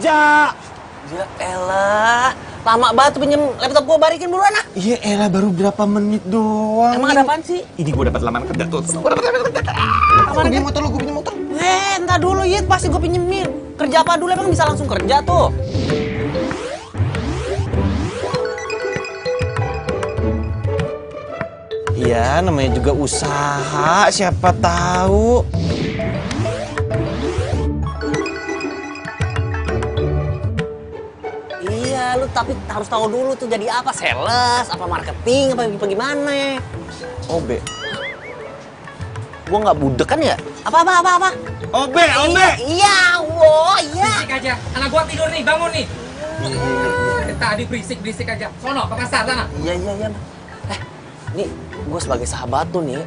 kerja. Ya elah, lama banget pinjem laptop gua, balikin buruan ah. Iya elah, baru berapa menit doang. Emang ada apaan sih? Ini gua dapat lamaran kerja tuh. Gua pinjem motor lu, gua pinjem motor. Entar dulu ya, pasti gua pinjemin. Kerja apa dulu, emang bisa langsung kerja tuh? Iya, namanya juga usaha, siapa tahu. Iya, lu tapi harus tahu dulu tuh jadi apa, sales, apa marketing, apa gimana? OB. Gua nggak budek kan ya? Apa? OB. Iya, wow, iya. Berisik aja, anak gua tidur nih, bangun nih. Tadi berisik aja. Sono ke pasar sana. Iya. Nih, gue sebagai sahabat tuh nih,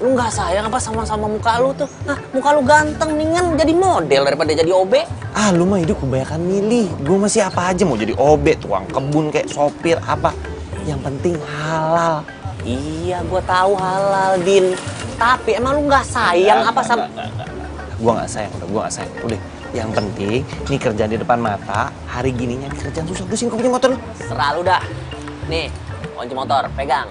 lu nggak sayang apa sama muka lu tuh? Hah, muka lu ganteng, mendingan jadi model daripada jadi OB. Ah, lu mah hidup kebanyakan milih. Gue masih apa aja mau jadi OB, tukang kebun kayak sopir apa. Yang penting halal. Iya, gue tahu halal, Din. Tapi emang lu nggak sayang apa sama? Gue nggak sayang, gue nggak sayang. Udah, yang penting nih kerjaan di depan mata. Hari gininya kerjaan susah. Lu sini kunci motor lu. Serah lu dah. Nih, kunci motor, pegang.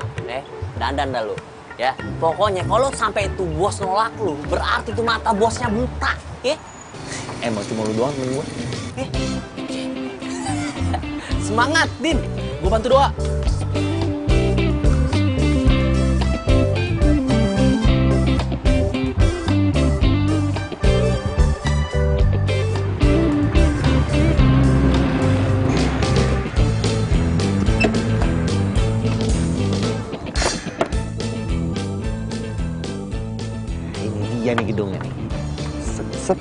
Dandan dah lu. Ya, pokoknya kalau sampai itu bos nolak lu, berarti itu mata bosnya buta. Ya? Emang cuma lu doang temen gue. Semangat, Din. Gue bantu doa. Iya nih gedungnya nih. Set.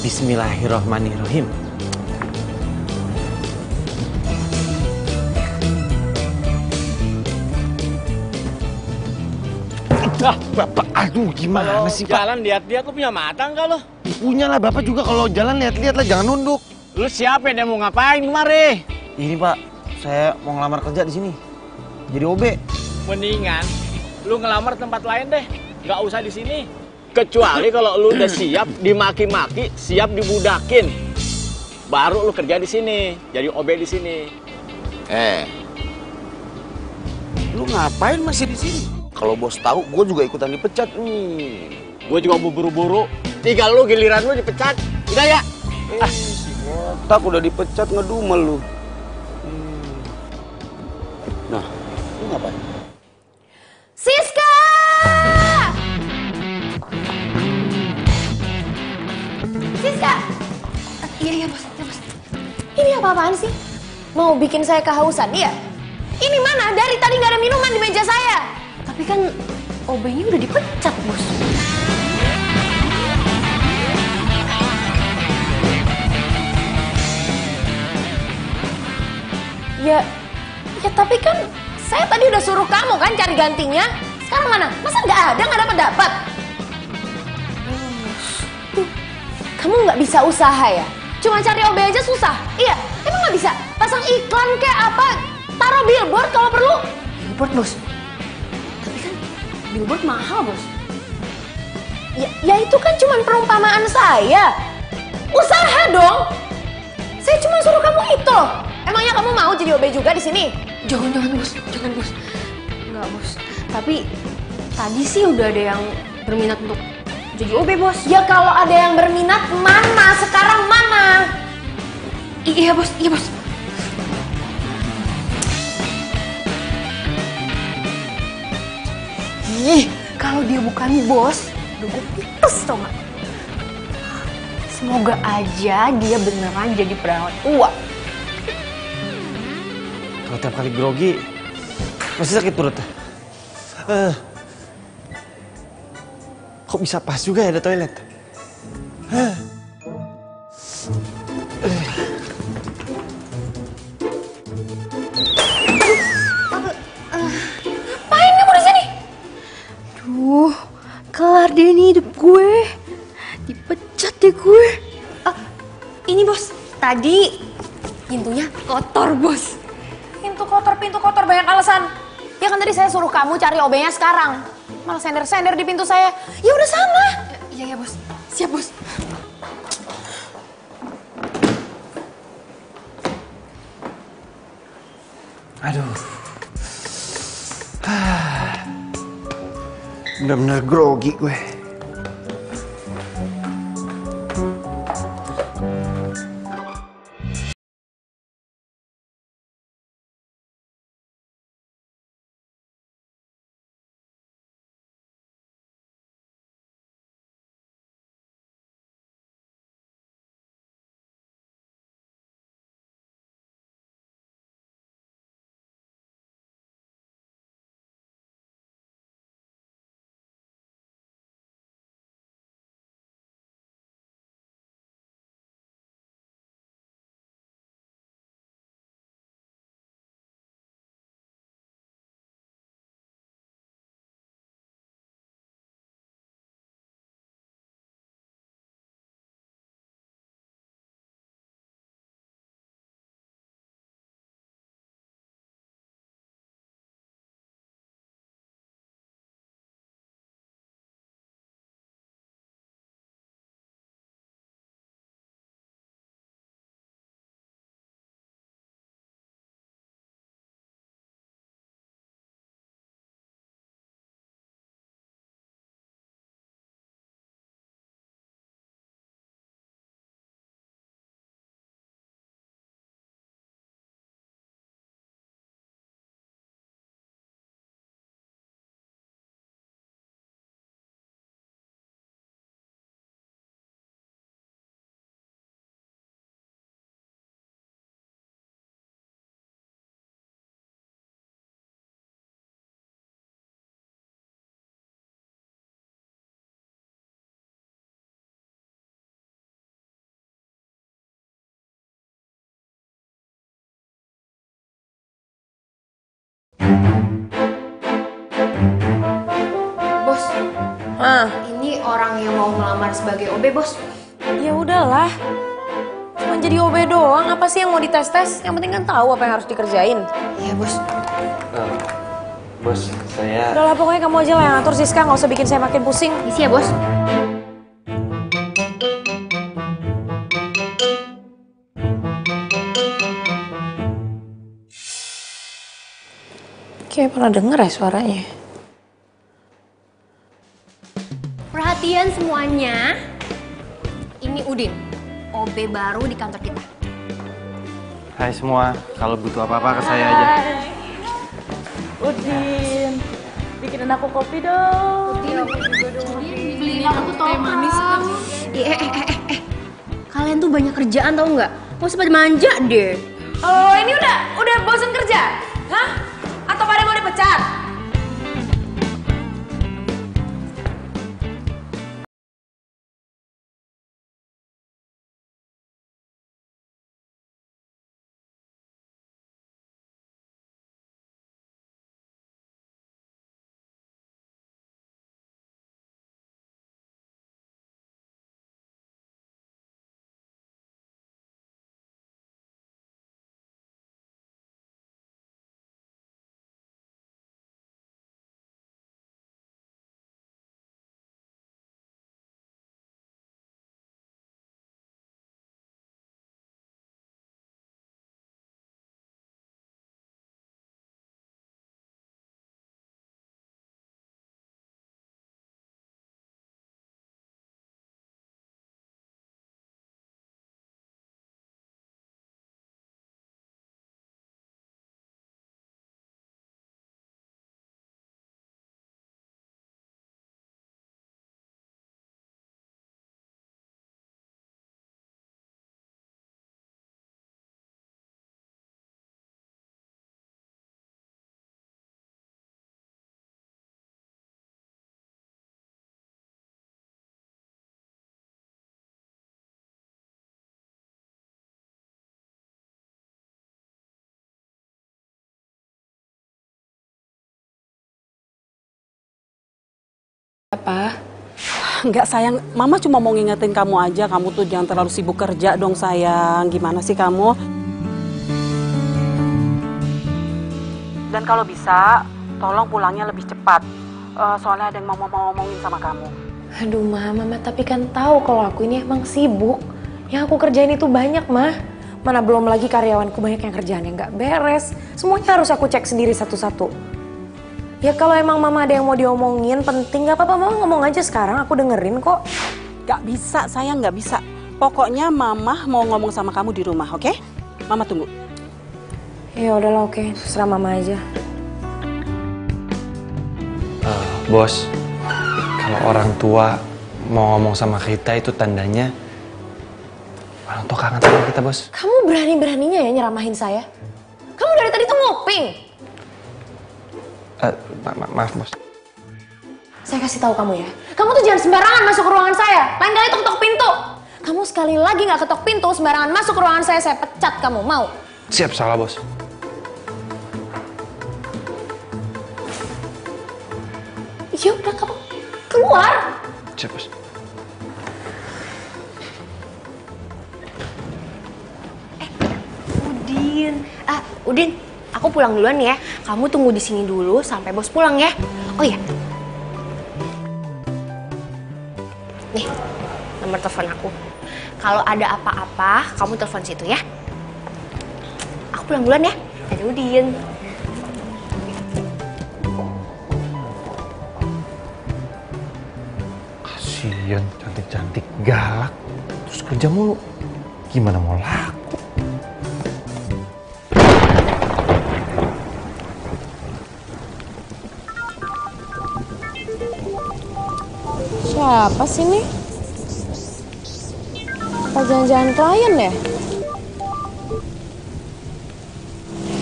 Bismillahirrahmanirrahim. Bapak, aduh gimana sih Pak? Jalan lihat-lihat, lu punya mata nggak lo? Punya lah Bapak juga, kalau jalan lihat-lihat lah, jangan nunduk. Lu siapa yang mau ngapain kemari? Ini Pak, saya mau ngelamar kerja di sini. Jadi OB. Mendingan lu ngelamar tempat lain deh, nggak usah di sini. Kecuali kalau lu udah siap dimaki-maki, siap dibudakin, baru lu kerja di sini, jadi OB di sini. Lu ngapain masih di sini? Kalau bos tahu, gue juga ikutan dipecat nih. Gue juga mau buru-buru. Tinggal lu giliran lu dipecat, udah ya? Si botak udah dipecat ngedumel lu. Nah, lu ngapain? Siska! Siska! Iya bos. Ini apa-apaan sih? Mau bikin saya kehausan, iya? Ini mana? Dari tadi nggak ada minuman di meja saya. Tapi kan OB-nya udah dipecat, bos. Ya tapi kan saya tadi udah suruh kamu kan cari gantinya. Sekarang mana? Masa nggak ada, nggak dapat? Tuh, kamu nggak bisa usaha ya? Cuma cari OB aja susah? Iya, emang nggak bisa? Pasang iklan kayak apa? Taruh billboard kalau perlu. Billboard, bos. Tapi kan billboard mahal, bos. Ya itu kan cuma perumpamaan saya. Usaha dong. Saya cuma suruh kamu itu loh. Emangnya kamu mau jadi OB juga di sini? Jangan bos. Enggak bos. Tapi tadi sih udah ada yang berminat untuk jadi OB bos. Ya kalau ada yang berminat mana? Sekarang mana? Iya bos. Ih, kalau dia bukan bos, udah gue putus tau gak? Semoga aja dia beneran jadi perawat tua. Kalau tiap kali grogi, masih sakit perut. Kok bisa pas juga ya ada toilet? Ngapain kamu di sini? Duh, kelar deh nih hidup gue. Dipecat deh gue. Ini bos, tadi pintunya kotor bos. Pintu kotor banyak alasan. Ya kan tadi saya suruh kamu cari OB-nya sekarang. Malah sender-sender di pintu saya. Ya udah sana. Iya bos. Siap bos. Aduh. Bener-bener grogi gue. Bos, ini orang yang mau melamar sebagai OB, Bos. Ya udahlah. Cuma jadi OB doang, apa sih yang mau dites-tes? Yang penting kan tahu apa yang harus dikerjain. Iya, Bos. Bos, saya... Udahlah, pokoknya kamu aja lah yang ngatur, Siska. Nggak usah bikin saya makin pusing. Isi ya, Bos. Kayak pernah denger ya suaranya. Perhatian semuanya. Ini Udin, OB baru di kantor kita. Hai semua, kalau butuh apa-apa ke saya aja. Udin, bikinin aku kopi dong. Beliin aku teh manis. Kalian tuh banyak kerjaan tau nggak? Mau sempat manja deh. Oh, ini udah bosen kerja? Hah? Atau pada mau dipecat? Apa? Enggak sayang, Mama cuma mau ngingetin kamu aja. Kamu tuh jangan terlalu sibuk kerja dong sayang. Gimana sih kamu? Dan kalau bisa, tolong pulangnya lebih cepat. Soalnya ada yang mau ngomongin sama kamu. Aduh, Mama tapi kan tahu kalau aku ini emang sibuk. Yang aku kerjain itu banyak, Mah. Mana belum lagi karyawanku banyak yang kerjaan yang nggak beres. Semuanya harus aku cek sendiri satu-satu. Ya kalau emang mama ada yang mau diomongin penting gak apa-apa, mama ngomong aja sekarang, aku dengerin kok. Gak bisa, sayang, gak bisa. Pokoknya mama mau ngomong sama kamu di rumah, oke? Mama tunggu. Ya udahlah, oke, terserah mama aja. Bos, kalau orang tua mau ngomong sama kita itu tandanya orang tua kangen sama kita, Bos. Kamu berani-beraninya ya nyeramahin saya? Kamu dari tadi tuh nguping. Maaf, Bos. Saya kasih tahu kamu ya, kamu tuh jangan sembarangan masuk ke ruangan saya. Lain kali ketok pintu. Kamu sekali lagi nggak ketok pintu, sembarangan masuk ke ruangan saya pecat kamu. Mau? Siap, salah, Bos. Ya udah, kamu keluar. Siap, Bos. Udin, aku pulang duluan ya. Kamu tunggu di sini dulu sampai bos pulang ya. Oh iya. Nih, nomor telepon aku. Kalau ada apa-apa, kamu telepon situ ya. Aku pulang duluan ya. Dadah Udin. Kasian, cantik-cantik galak. Terus kerja mulu. Gimana mau laku? Siapa sih nih? Apa jangan-jangan klien ya?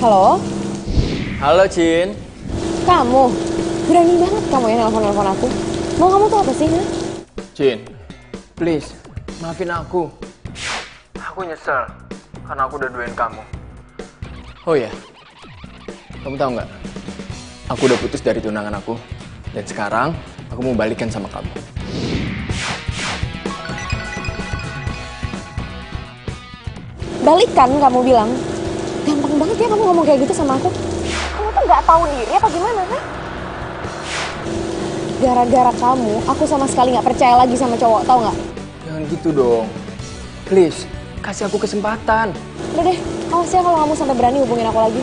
Halo? Halo, Cin. Kamu? Berani banget kamu ya nelfon-nelfon aku. Mau kamu tuh apa sih, ha? Cin, please, maafin aku. Aku nyesel karena aku udah duain kamu. Oh ya, kamu tahu nggak? Aku udah putus dari tunangan aku. Dan sekarang aku mau balikan sama kamu. Balikan kamu bilang. Gampang banget ya kamu ngomong kayak gitu sama aku. Kamu tuh nggak tahu diri apa gimana, ha? Gara-gara kamu, aku sama sekali nggak percaya lagi sama cowok, tau nggak? Jangan gitu dong. Please, kasih aku kesempatan. Udah deh, awas ya kalau kamu sampai berani hubungin aku lagi.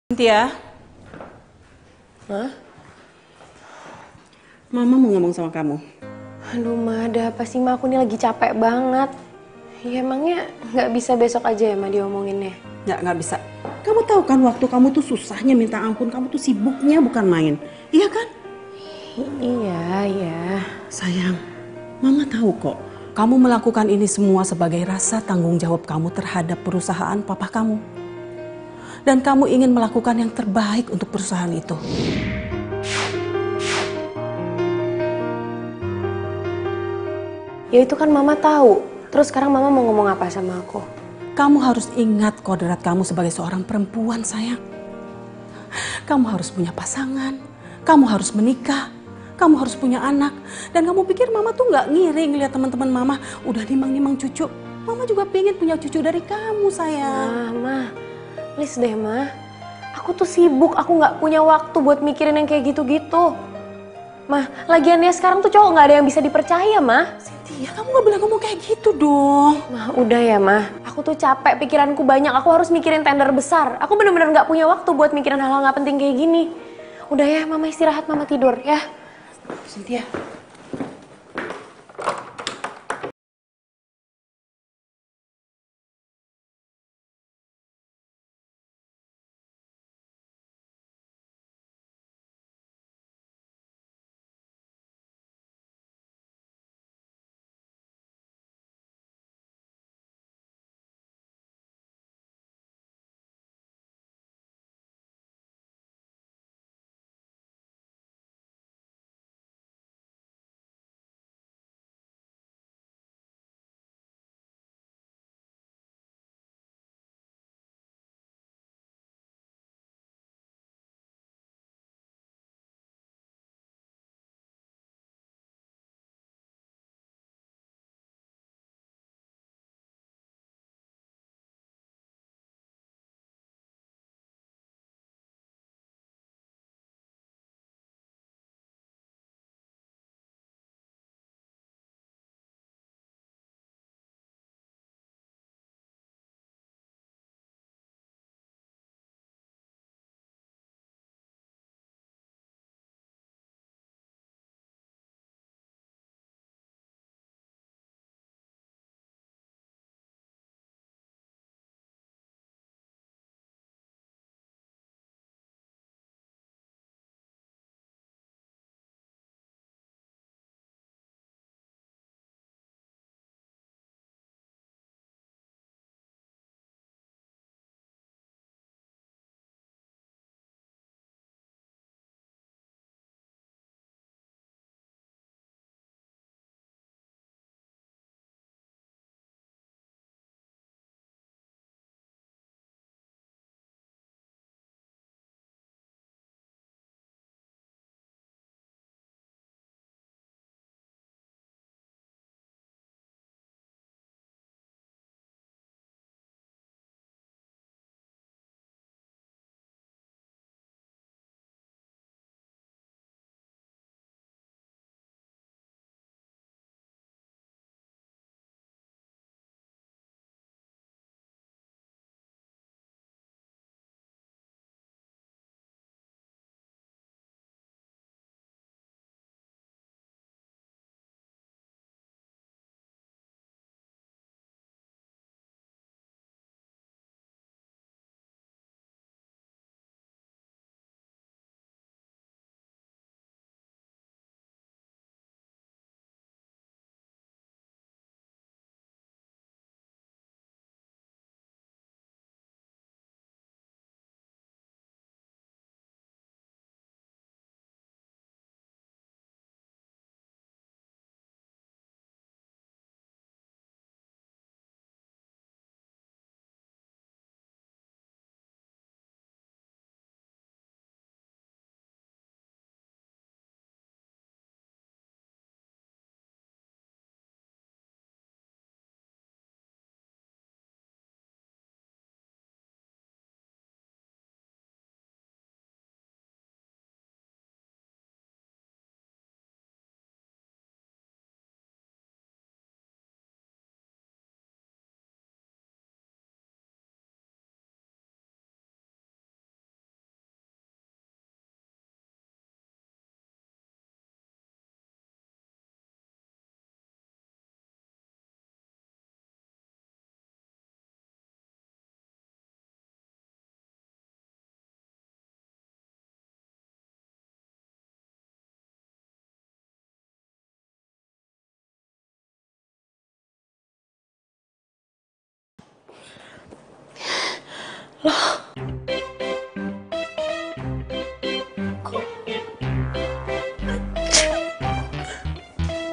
Cynthia. Hah? Mama mau ngomong sama kamu. Aduh, Ma, ada apa sih, Ma? Aku nih lagi capek banget. Ya emangnya nggak bisa besok aja ya, Ma, diomonginnya? Nggak bisa. Kamu tahu kan waktu kamu tuh susahnya minta ampun, kamu tuh sibuknya bukan main. Iya kan? Iya. Sayang, Mama tahu kok. Kamu melakukan ini semua sebagai rasa tanggung jawab kamu terhadap perusahaan papa kamu. Dan kamu ingin melakukan yang terbaik untuk perusahaan itu. Ya itu kan Mama tahu. Terus sekarang Mama mau ngomong apa sama aku? Kamu harus ingat kodrat kamu sebagai seorang perempuan, sayang. Kamu harus punya pasangan, kamu harus menikah, kamu harus punya anak. Dan kamu pikir Mama tuh nggak ngiri ngeliat teman-teman Mama udah nimang-nimang cucu. Mama juga pengen punya cucu dari kamu, sayang. Ma, please deh, Ma. Aku tuh sibuk, aku nggak punya waktu buat mikirin yang kayak gitu-gitu. Ma, lagiannya sekarang tuh cowok nggak ada yang bisa dipercaya, Ma. Cynthia, kamu nggak boleh ngomong kayak gitu dong. Ma, udah ya, Ma. Aku tuh capek, pikiranku banyak. Aku harus mikirin tender besar. Aku bener-bener nggak punya waktu buat mikirin hal-hal nggak penting kayak gini. Udah ya, Mama istirahat, Mama tidur ya. Cynthia,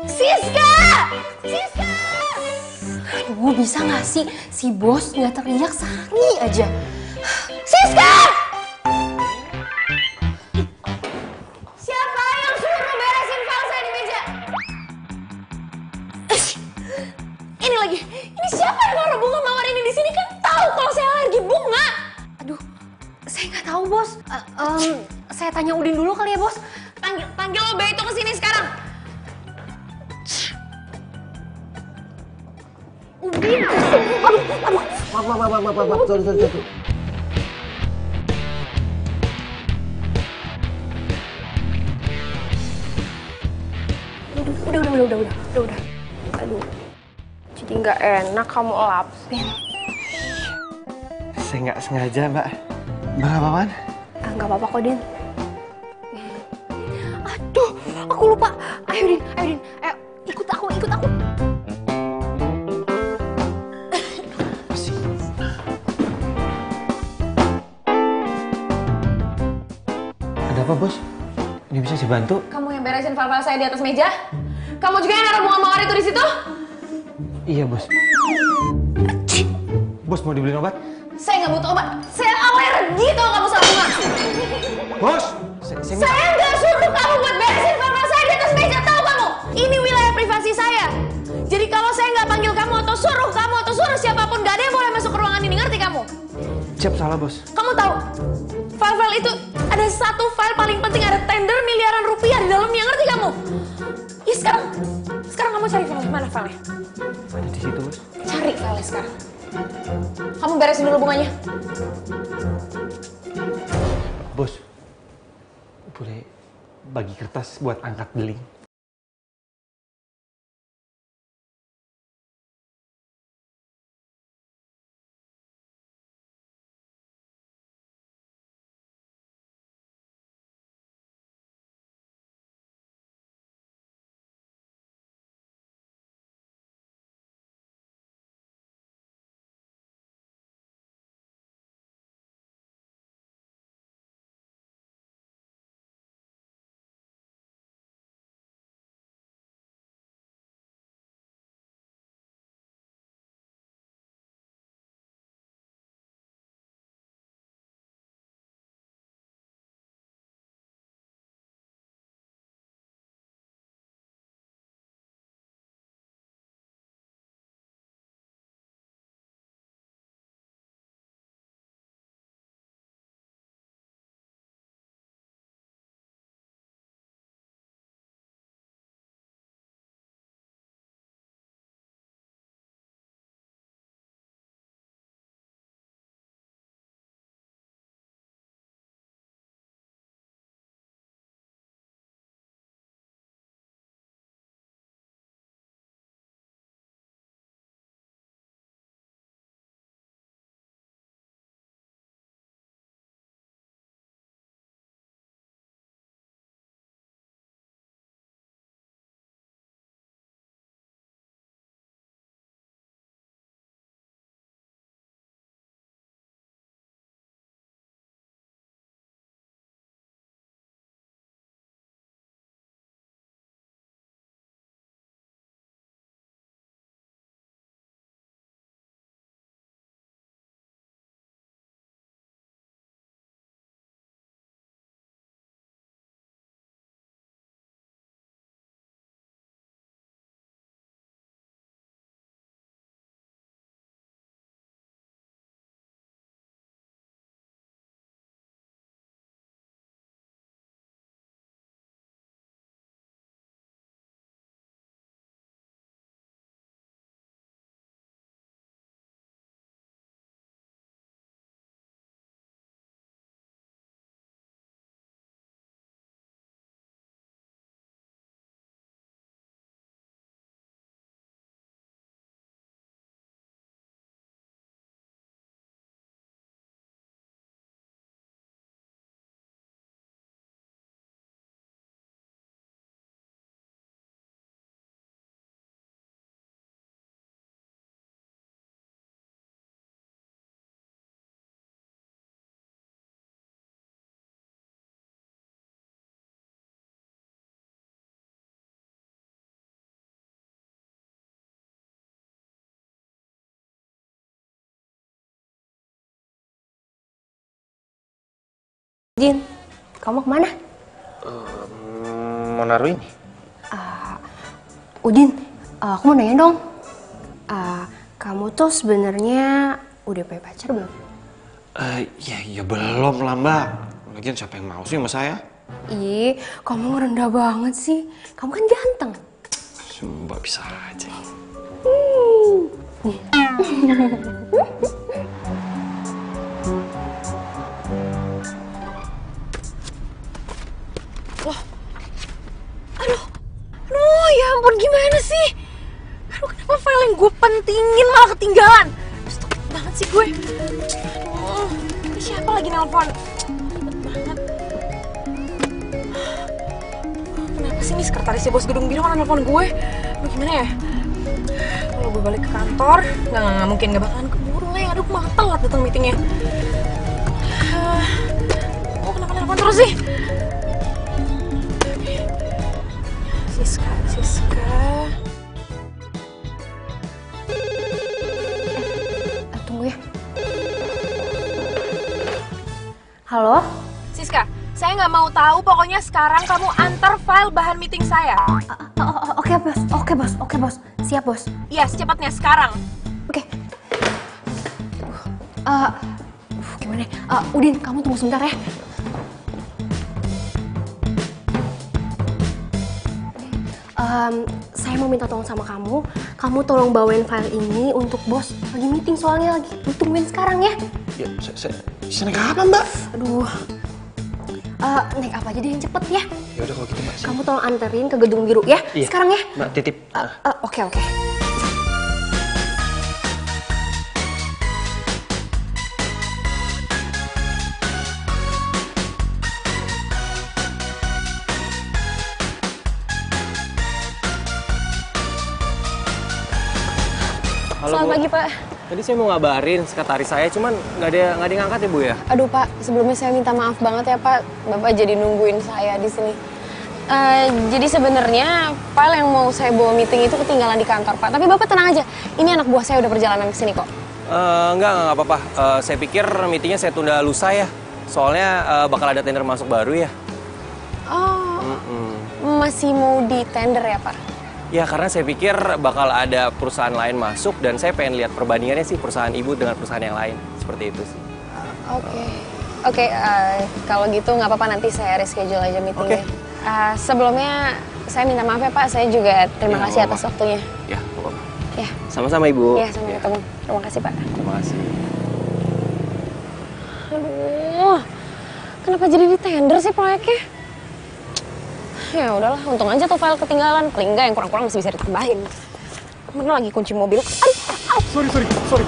Siska! Siska! Aduh, bisa gak sih si bos nggak teriak sehari aja? Siska! Siapa yang suruh beresin file saya di meja? Ini lagi, ini siapa yang naruh bunga mawar ini di sini? Kan tahu kalau saya alergi bunga. Aduh, saya nggak tahu bos. Saya tanya Udin dulu kali ya bos. Panggil Obe itu ke sini sekarang. Udin, aduh. Maaf, sorry. Udah. Aduh, jadi nggak enak kamu lapin. Saya nggak sengaja, Mbak. Mbak apa-apaan? Nggak apa-apa kok, Din. Aduh, aku lupa. Ayo, Din. Ayo, ikut aku. Ada apa, Bos? Ini bisa dibantu? Kamu yang beresin file-file saya di atas meja? Kamu juga yang naruh bunga mawar itu di situ? Iya, Bos. Bos, mau dibeliin obat? Saya nggak butuh obat. Saya alergi tau kamu sama bunga. Bos! Saya nggak suruh kamu buat beresin file-file saya di atas meja, tahu kamu? Ini wilayah privasi saya. Jadi kalau saya nggak panggil kamu atau suruh siapapun, nggak ada yang boleh masuk ke ruangan ini, ngerti kamu? Siap, salah, Bos. Kamu tahu, file-file itu ada satu file paling penting, ada tender miliaran rupiah di dalamnya, ngerti kamu? Ya sekarang kamu cari file, mana filenya? Ada di situ, Bos. Cari filenya sekarang. Kamu beresin dulu bunganya. Bos, boleh bagi kertas buat angkat beling? Din, kamu kemana? Mau naruh ini? Udin, aku mau nanya dong. Kamu tuh sebenarnya udah punya pacar belum? Ya belum lah mbak. Lagian siapa yang mau sih sama saya? Ih, kamu rendah banget sih. Kamu kan ganteng. Mbak bisa aja. Aduh, ya ampun gimana sih? Aduh, kenapa file yang gue pentingin malah ketinggalan? Stupid banget sih gue. Aduh, ini siapa lagi nelpon? Ribet banget. Kenapa sih nih sekretarisnya bos gedung biru malah nelpon gue? Aduh, gimana ya? Kalau gue balik ke kantor, nggak mungkin, nggak bakalan keburu lah. Aduh, malah telat datang meetingnya. Kenapa nelpon terus sih? Siska. Tunggu ya. Halo? Siska, saya nggak mau tahu. Pokoknya sekarang kamu antar file bahan meeting saya. Oke bos. Siap bos. Iya, secepatnya sekarang. Oke. Gimana? Udin, kamu tunggu sebentar ya. Saya mau minta tolong sama kamu. Kamu tolong bawain file ini untuk bos. Lagi meeting soalnya, lagi ditungguin sekarang ya. Ya, saya naik kapan mbak? Aduh. Naik apa aja deh yang cepet ya. Ya udah kalau gitu mbak. Kamu tolong anterin ke gedung biru ya. Iya. Sekarang ya. Mbak titip. Oke. Halo, Selamat Bu. pagi Pak. Tadi saya mau ngabarin sekretaris saya, cuman nggak ada yang ngangkat ya Bu ya? Aduh Pak, sebelumnya saya minta maaf banget ya Pak. Bapak jadi nungguin saya di sini. Jadi sebenarnya file yang mau saya bawa meeting itu ketinggalan di kantor Pak. Tapi Bapak tenang aja, ini anak buah saya udah perjalanan ke sini kok. Enggak apa-apa. Saya pikir meetingnya saya tunda lusa ya. Soalnya bakal ada tender masuk baru ya. Oh, masih mau di tender ya Pak? Ya karena saya pikir bakal ada perusahaan lain masuk dan saya pengen lihat perbandingannya sih perusahaan ibu dengan perusahaan yang lain. Seperti itu sih. Oke, kalau gitu nggak apa-apa, nanti saya reschedule aja meetingnya. Sebelumnya saya minta maaf ya Pak, saya juga terima kasih atas waktunya. Ya, nggak apa-apa. Ya. Sama-sama Ibu. Ya, sampai ketemu. Terima kasih Pak. Terima kasih. Aduh, kenapa jadi di tender sih proyeknya? Ya udahlah, untung aja tuh file ketinggalan. Paling enggak yang kurang-kurang masih bisa ditambahin. Mana lagi kunci mobil? Aduh. Sorry.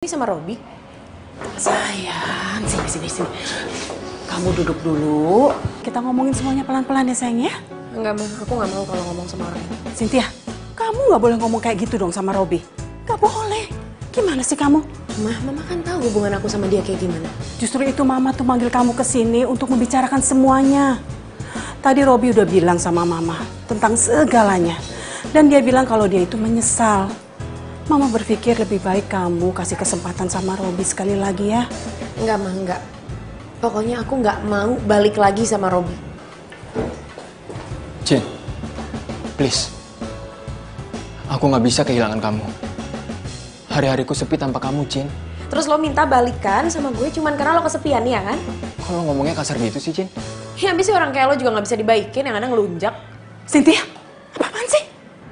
sama Robi. Sayang, sini. Kamu duduk dulu. Kita ngomongin semuanya pelan-pelan ya sayang ya. Enggak, Ma. Aku nggak mau kalau ngomong sama orang ini. Cynthia, kamu nggak boleh ngomong kayak gitu dong sama Robi. Nggak boleh. Gimana sih kamu? Mama kan tahu hubungan aku sama dia kayak gimana. Justru itu Mama tuh manggil kamu ke sini untuk membicarakan semuanya. Tadi Robi udah bilang sama Mama tentang segalanya. Dan dia bilang kalau dia itu menyesal. Mama berpikir lebih baik kamu kasih kesempatan sama Robi sekali lagi ya. Enggak, Ma, enggak. Pokoknya aku nggak mau balik lagi sama Robi. Jin, please. Aku nggak bisa kehilangan kamu. Hari-hariku sepi tanpa kamu, Jin. Terus lo minta balikan sama gue cuman karena lo kesepian, ya kan? Kalau ngomongnya kasar gitu sih, Jin. Ya habis orang kayak lo juga nggak bisa dibaikin, yang ada ngelunjak. Cynthia, apaan sih?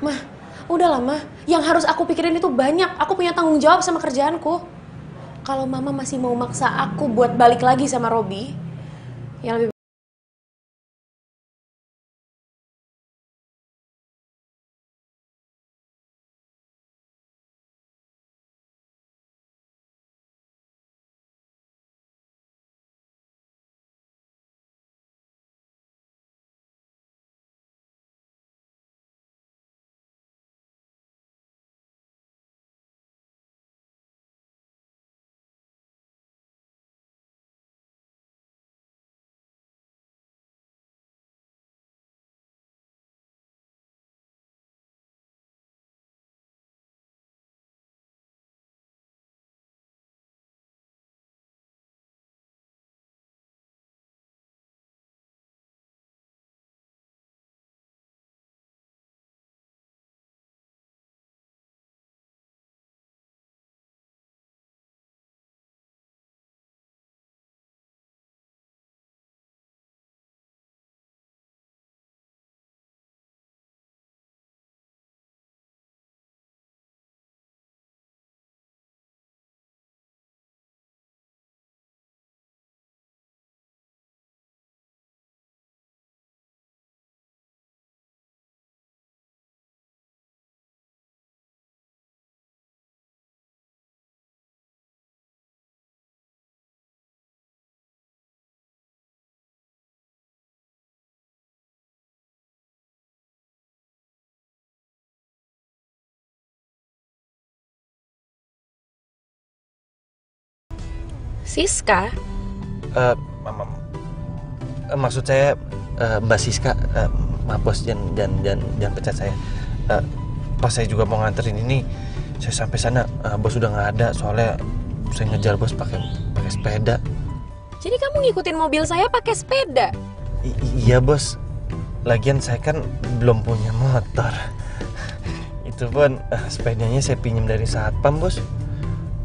Mah, udahlah Mah. Yang harus aku pikirin itu banyak. Aku punya tanggung jawab sama kerjaanku. Kalau Mama masih mau maksa aku buat balik lagi sama Robi, yang lebih Siska. Maksud saya Mbak Siska, maaf bos, jangan pecat saya. Pas saya juga mau nganterin ini, saya sampai sana bos udah nggak ada, soalnya saya ngejar bos pakai sepeda. Jadi kamu ngikutin mobil saya pakai sepeda? Iya bos, lagian saya kan belum punya motor. Itu pun sepedanya saya pinjam dari satpam bos,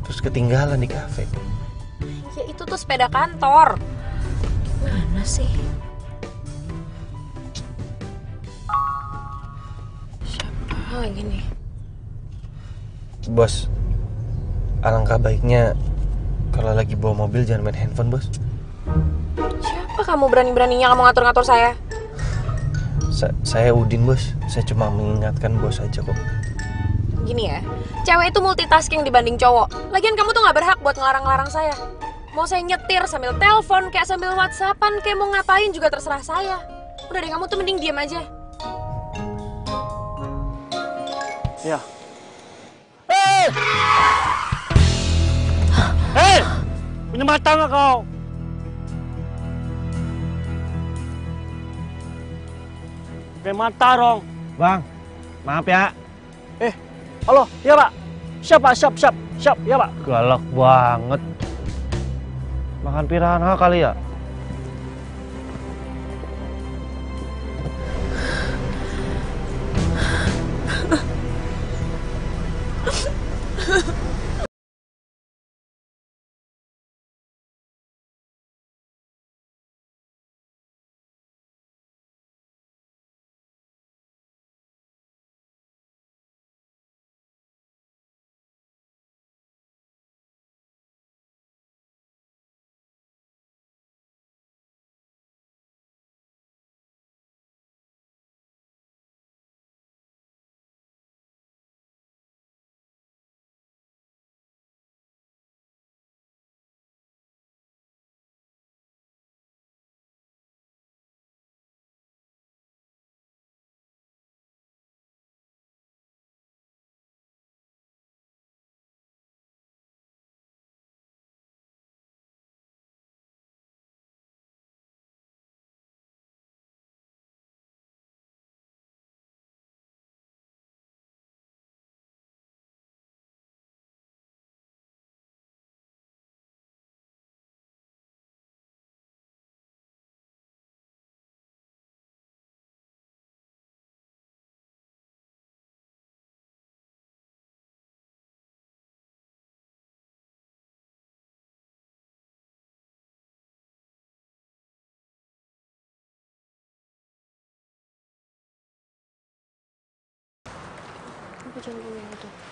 terus ketinggalan di kafe. Ya itu tuh sepeda kantor. Mana sih? Siapa lagi nih? Bos, alangkah baiknya kalau lagi bawa mobil jangan main handphone bos. Siapa kamu berani-beraninya kamu ngatur-ngatur saya? Saya Udin bos, saya cuma mengingatkan bos aja kok. Gini ya, cewek itu multitasking dibanding cowok. Lagian kamu tuh gak berhak buat ngelarang-larang saya. Mau saya nyetir sambil telepon, kayak sambil whatsappan, kayak mau ngapain juga terserah saya. Udah deh, kamu tuh mending diam aja. Ya. Hei! Punya mata nggak kau? Punya mata dong. Bang, maaf ya. Halo, iya Pak. Siap, ya Pak. Galak banget. Makan piranha kali ya?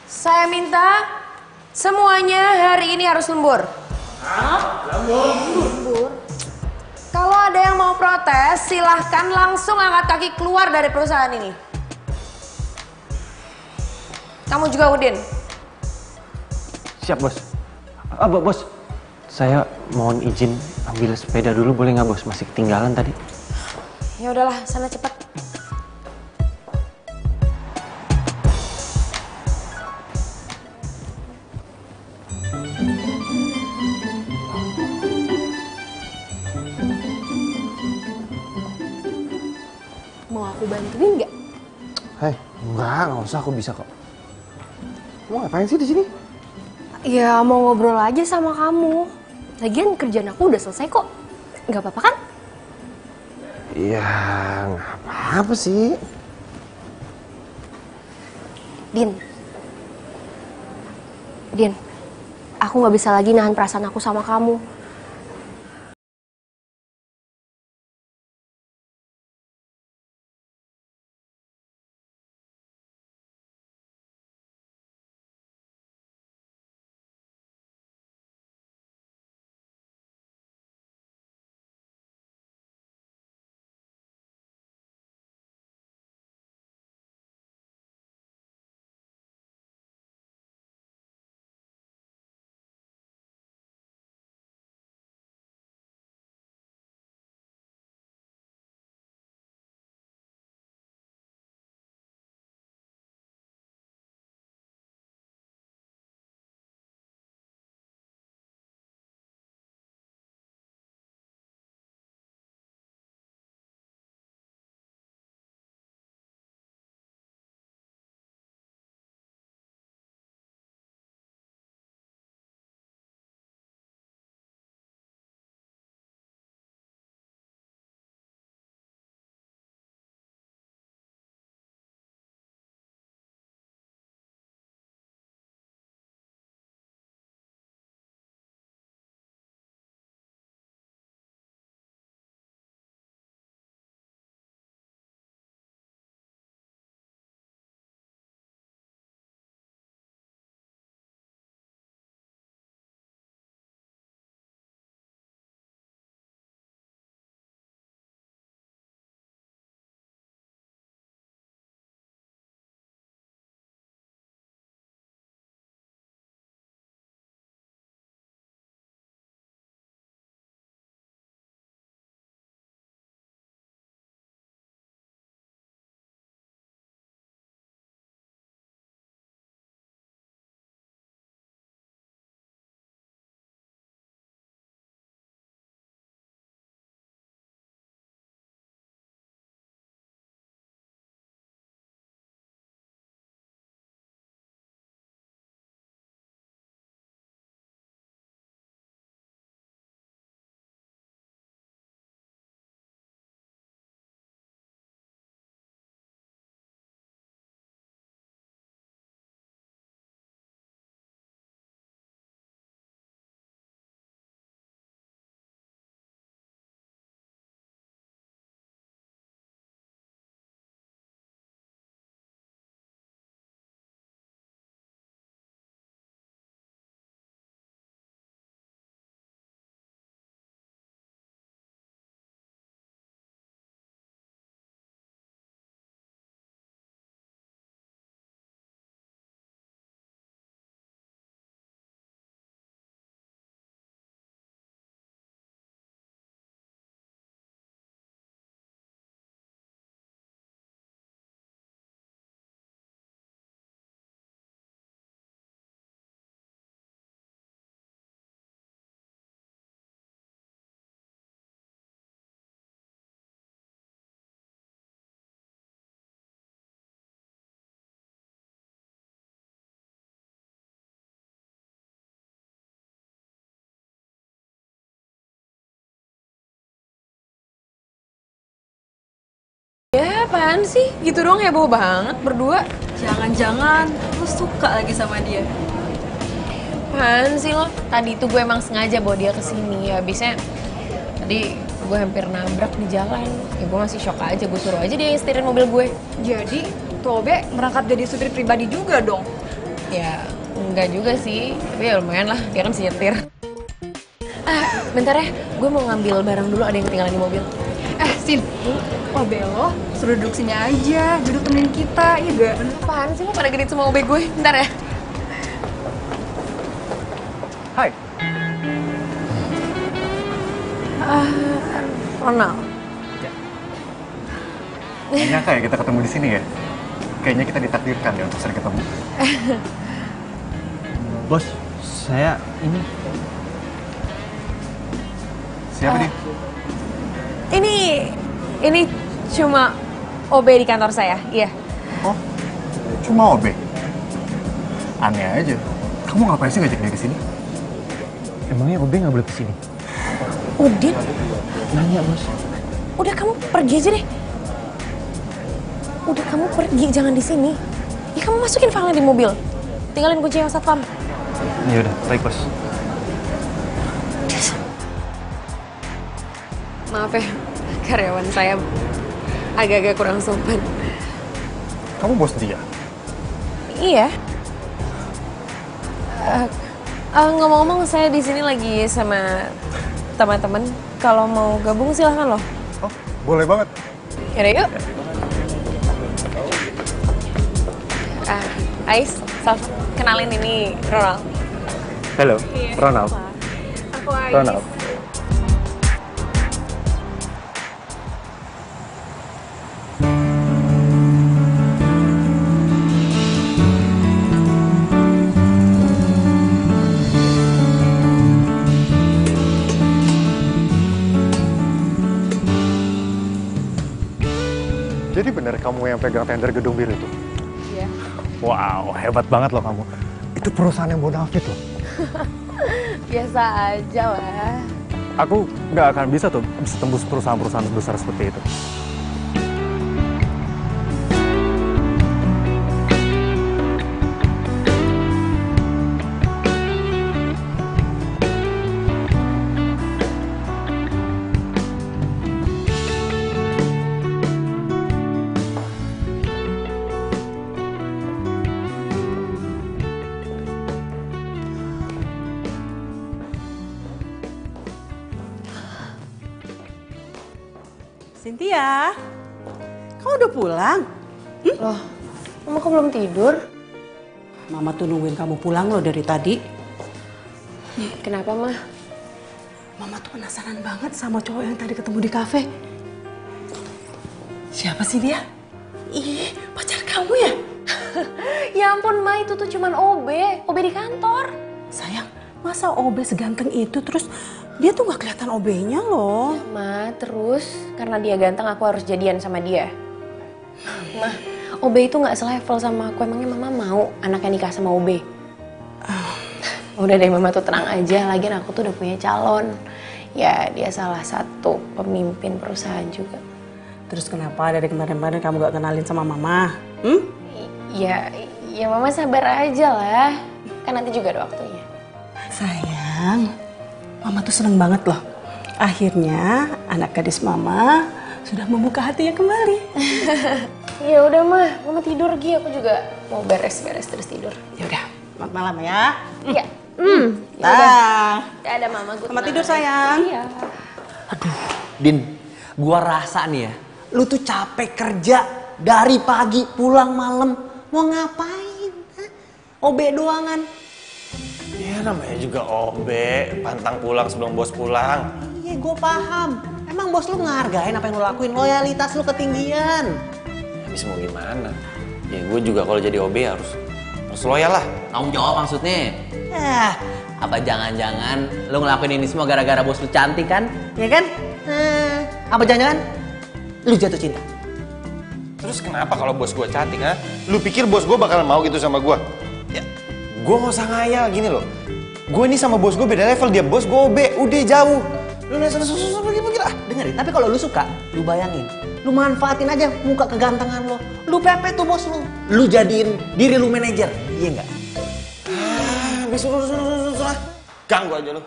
Saya minta semuanya hari ini harus lembur. Lembur? Kalau ada yang mau protes, silahkan langsung angkat kaki keluar dari perusahaan ini. Kamu juga, Udin. Siap, Bos. Bos, saya mohon izin ambil sepeda dulu, boleh nggak, Bos? Masih ketinggalan tadi. Ya udahlah, sana cepet. Mau aku bantuin nggak? Hei, nggak usah, aku bisa kok. Kamu ngapain sih di sini? Ya mau ngobrol aja sama kamu. Lagian kerjaan aku udah selesai kok. Nggak apa-apa kan? Ya, nggak apa-apa sih. Din, aku nggak bisa lagi nahan perasaan aku sama kamu. Ya apaan sih? Gitu doang heboh banget berdua. Jangan-jangan lu suka lagi sama dia. Apaan sih lo? Tadi tuh gue emang sengaja bawa dia kesini. Habisnya tadi gue hampir nabrak di jalan. Ya gue masih shock aja, gue suruh aja dia yang setirin mobil gue. Jadi Tuh Obe merangkap jadi supir pribadi juga dong. Ya, enggak juga sih. Tapi ya lumayan lah, dia kan bisa nyetir. Bentar ya, gue mau ngambil barang dulu, ada yang ketinggalan di mobil. Sin, Obe lo suruh duduk sini aja, duduk temenin kita, iya gak? Apaan sih lo pada genit sama Obe gue? Bentar ya. Hai. Ronald. Gak nyangka ya kita ketemu di sini ya. Kayaknya kita ditakdirkan ya untuk sering ketemu. Bos, saya ini. Siapa dia? Ini cuma OB di kantor saya, iya. Oh, cuma OB? Aneh aja. Kamu ngapain sih ngajak dia ke sini? Emangnya OB nggak boleh kesini? Udin? Nanya, Bos. Udah kamu pergi aja deh. Udah kamu pergi, jangan di sini. Ya kamu masukin filenya di mobil. Tinggalin kunci yang satpam. Ya udah, baik, Bos. Maaf ya, karyawan saya agak-agak kurang sopan. Kamu bos dia? Iya. Ngomong-ngomong, saya di sini lagi sama teman-teman. Kalau mau gabung silahkan loh. Oh, boleh banget. Yaudah yuk. Ais, Sal, kenalin ini Ronald. Halo, Ronald. Aku Ais. Ronald. Jadi benar kamu yang pegang tender gedung bir itu? Iya. Wow, hebat banget loh kamu. Itu perusahaan yang bonafit loh. Biasa aja lah. Aku nggak akan bisa tembus perusahaan-perusahaan besar seperti itu. Cynthia, kamu udah pulang? Loh, Mama kok belum tidur? Mama tuh nungguin kamu pulang loh dari tadi. Kenapa, Ma? Mama tuh penasaran banget sama cowok yang tadi ketemu di kafe. Siapa sih dia? Ih, pacar kamu ya? Ya ampun, Ma, itu tuh cuman OB di kantor. Sayang, masa OB seganteng itu terus dia tuh gak kelihatan OB-nya loh. Ya, Ma, terus karena dia ganteng aku harus jadian sama dia. Ma, OB itu gak selevel sama aku. Emangnya Mama mau anaknya nikah sama OB? Udah deh, Mama tuh tenang aja. Lagian aku tuh udah punya calon. Ya, dia salah satu pemimpin perusahaan juga. Terus kenapa dari kemarin-kemarin kamu gak kenalin sama Mama? Ya Mama sabar aja lah. Kan nanti juga ada waktunya. Sayang, Mama tuh seneng banget loh. Akhirnya anak gadis Mama sudah membuka hatinya kembali. Ya udah, Mama tidur lagi. Aku juga mau beres-beres terus tidur. Ya udah, selamat malam ya. Iya. Dah. Ada Mama, Selamat tidur sayang. Iya. Din, gua rasa nih ya, lu tuh capek kerja dari pagi pulang malam. Mau ngapain? OB doangan. Ya namanya juga OB, pantang pulang sebelum bos pulang. Iya, gue paham. Emang bos lu ngehargain apa yang lu lakuin? Loyalitas lu ketinggian. Habis mau gimana? Ya gue juga kalau jadi OB harus loyal lah. Tanggung jawab maksudnya. Apa jangan-jangan lu ngelakuin ini semua gara-gara bos lu cantik kan? Ya kan? Apa jangan-jangan lu jatuh cinta? Terus kenapa kalau bos gue cantik, ha? Lu pikir bos gue bakal mau gitu sama gue? Ya, gue gak usah ngayal gini loh. Gue ini sama bos gue beda level, dia bos gue OB, udah jauh. Lu nanya susah pergi lah. Dengerin, tapi kalau lu suka, lu bayangin. Lu manfaatin aja muka kegantengan lo. Lu pepet tuh bos lu. Lu jadiin diri lu manajer, iya nggak? Susah. Ganggu aja lu.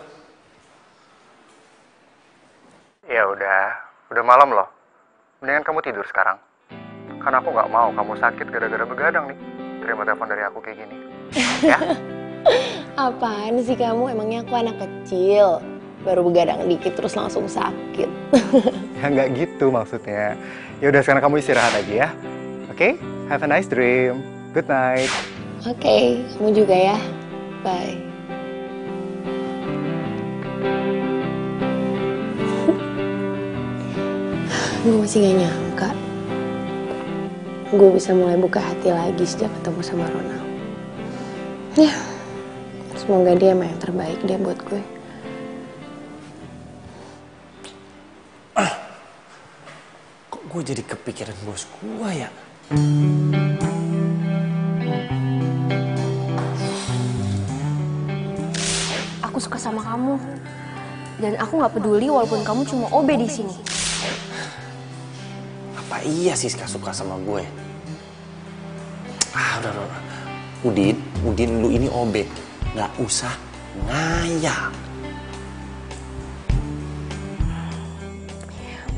Ya udah malam loh. Mendingan kamu tidur sekarang. Karena aku nggak mau kamu sakit gara-gara begadang nih. Terima telepon dari aku kayak gini. Ya? Apaan sih kamu? Emangnya aku anak kecil? Baru begadang dikit terus langsung sakit. Ya nggak gitu maksudnya. Ya udah sekarang kamu istirahat aja ya. Oke? Have a nice dream. Good night. Oke, kamu juga ya. Bye. Gue masih gak nyangka gue bisa mulai buka hati lagi sejak ketemu sama Ronald. Ya, semoga dia emang yang terbaik deh buat gue. Kok gue jadi kepikiran bos gue ya? Aku suka sama kamu. Dan aku nggak peduli walaupun kamu cuma OB di sini. Apa iya Siska suka sama gue? Udah. Udin, lu ini OB. Nggak usah ngayal.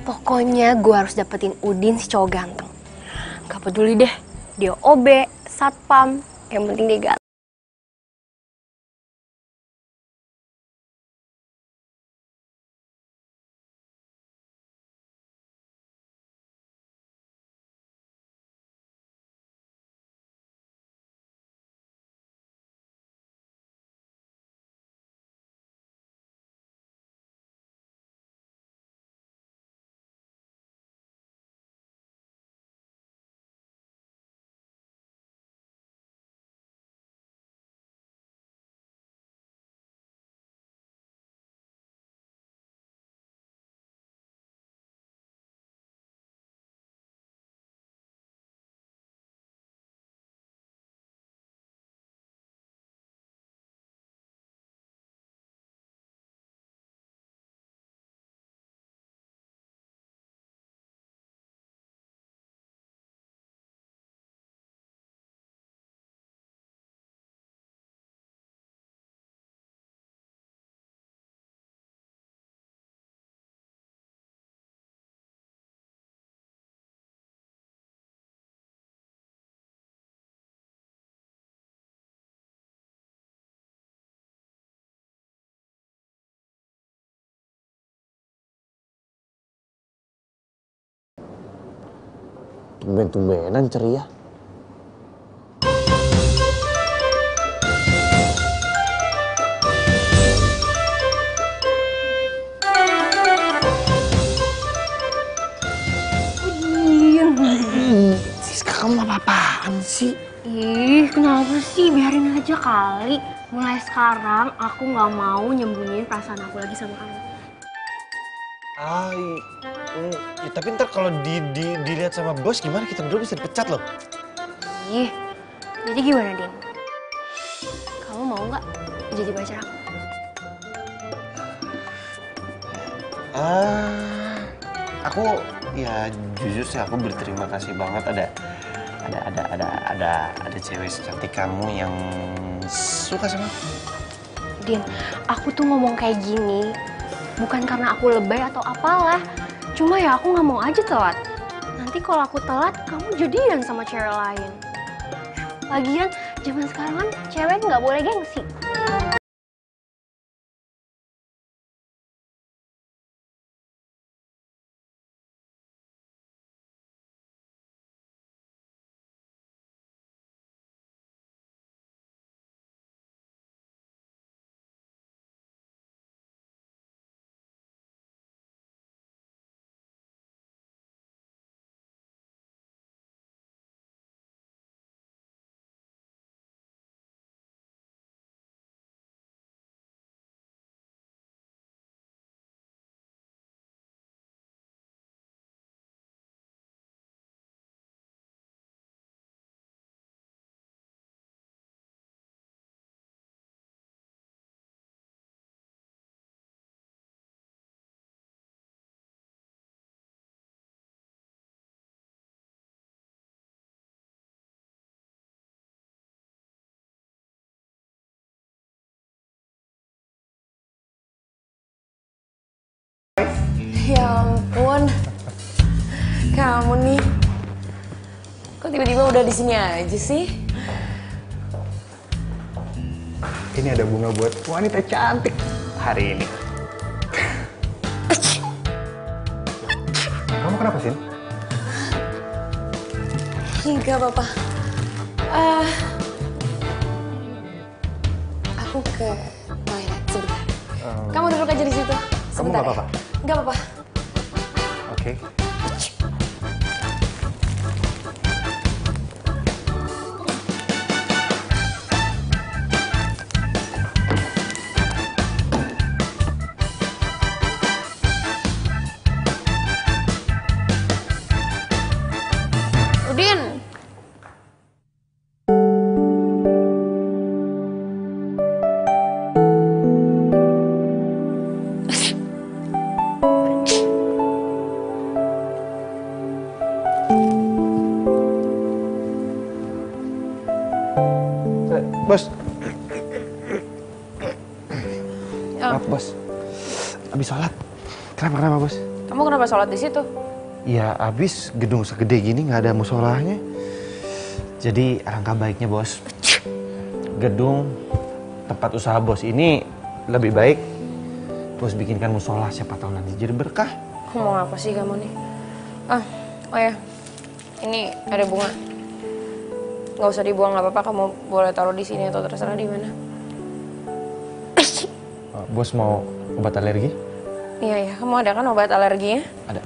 Pokoknya gue harus dapetin Udin si cowok ganteng. Gak peduli deh, dia OB, satpam, yang penting dia ganteng. Tumben-tumbenan ceria. Siska, kamu apa-apaan sih? Ih, kenapa sih? Biarin aja kali. Mulai sekarang aku nggak mau nyembunyiin perasaan aku lagi sama kamu. Ya, tapi ntar kalau dilihat sama bos gimana, kita berdua bisa dipecat loh. Ih, jadi gimana, Din? Kamu mau nggak jadi pacar aku? Aku ya jujur sih aku berterima kasih banget ada cewek secantik kamu yang suka sama aku. Din, aku tuh ngomong kayak gini bukan karena aku lebay atau apalah. Cuma ya aku nggak mau aja telat. Nanti kalau aku telat, kamu jadian sama cewek lain. Lagian, zaman sekarang kan cewek nggak boleh gengsi. Ya ampun, kamu nih tiba-tiba udah di sini aja sih? Ini ada bunga buat wanita cantik hari ini. Kamu kenapa sih? Enggak apa-apa. Aku ke toilet sebentar. Kamu duduk aja di situ. Kamu Sebentar nggak apa-apa? Nggak apa-apa. Oke. Udin. Bos. Ya. Maaf, Bos. Habis sholat. Kenapa, Bos? Kamu kenapa sholat di situ? Ya, habis gedung segede gini nggak ada musolahnya. Jadi alangkah baiknya, Bos. Gedung tempat usaha Bos ini lebih baik Bos bikinkan musola, siapa tahu nanti jadi berkah. Mau apa sih kamu nih? Oh ya. Ini ada bunga. Nggak usah dibuang, nggak apa-apa. Kamu boleh taruh di sini atau terserah di mana. Bos mau obat alergi? Iya, kamu ada kan obat alerginya? Ada.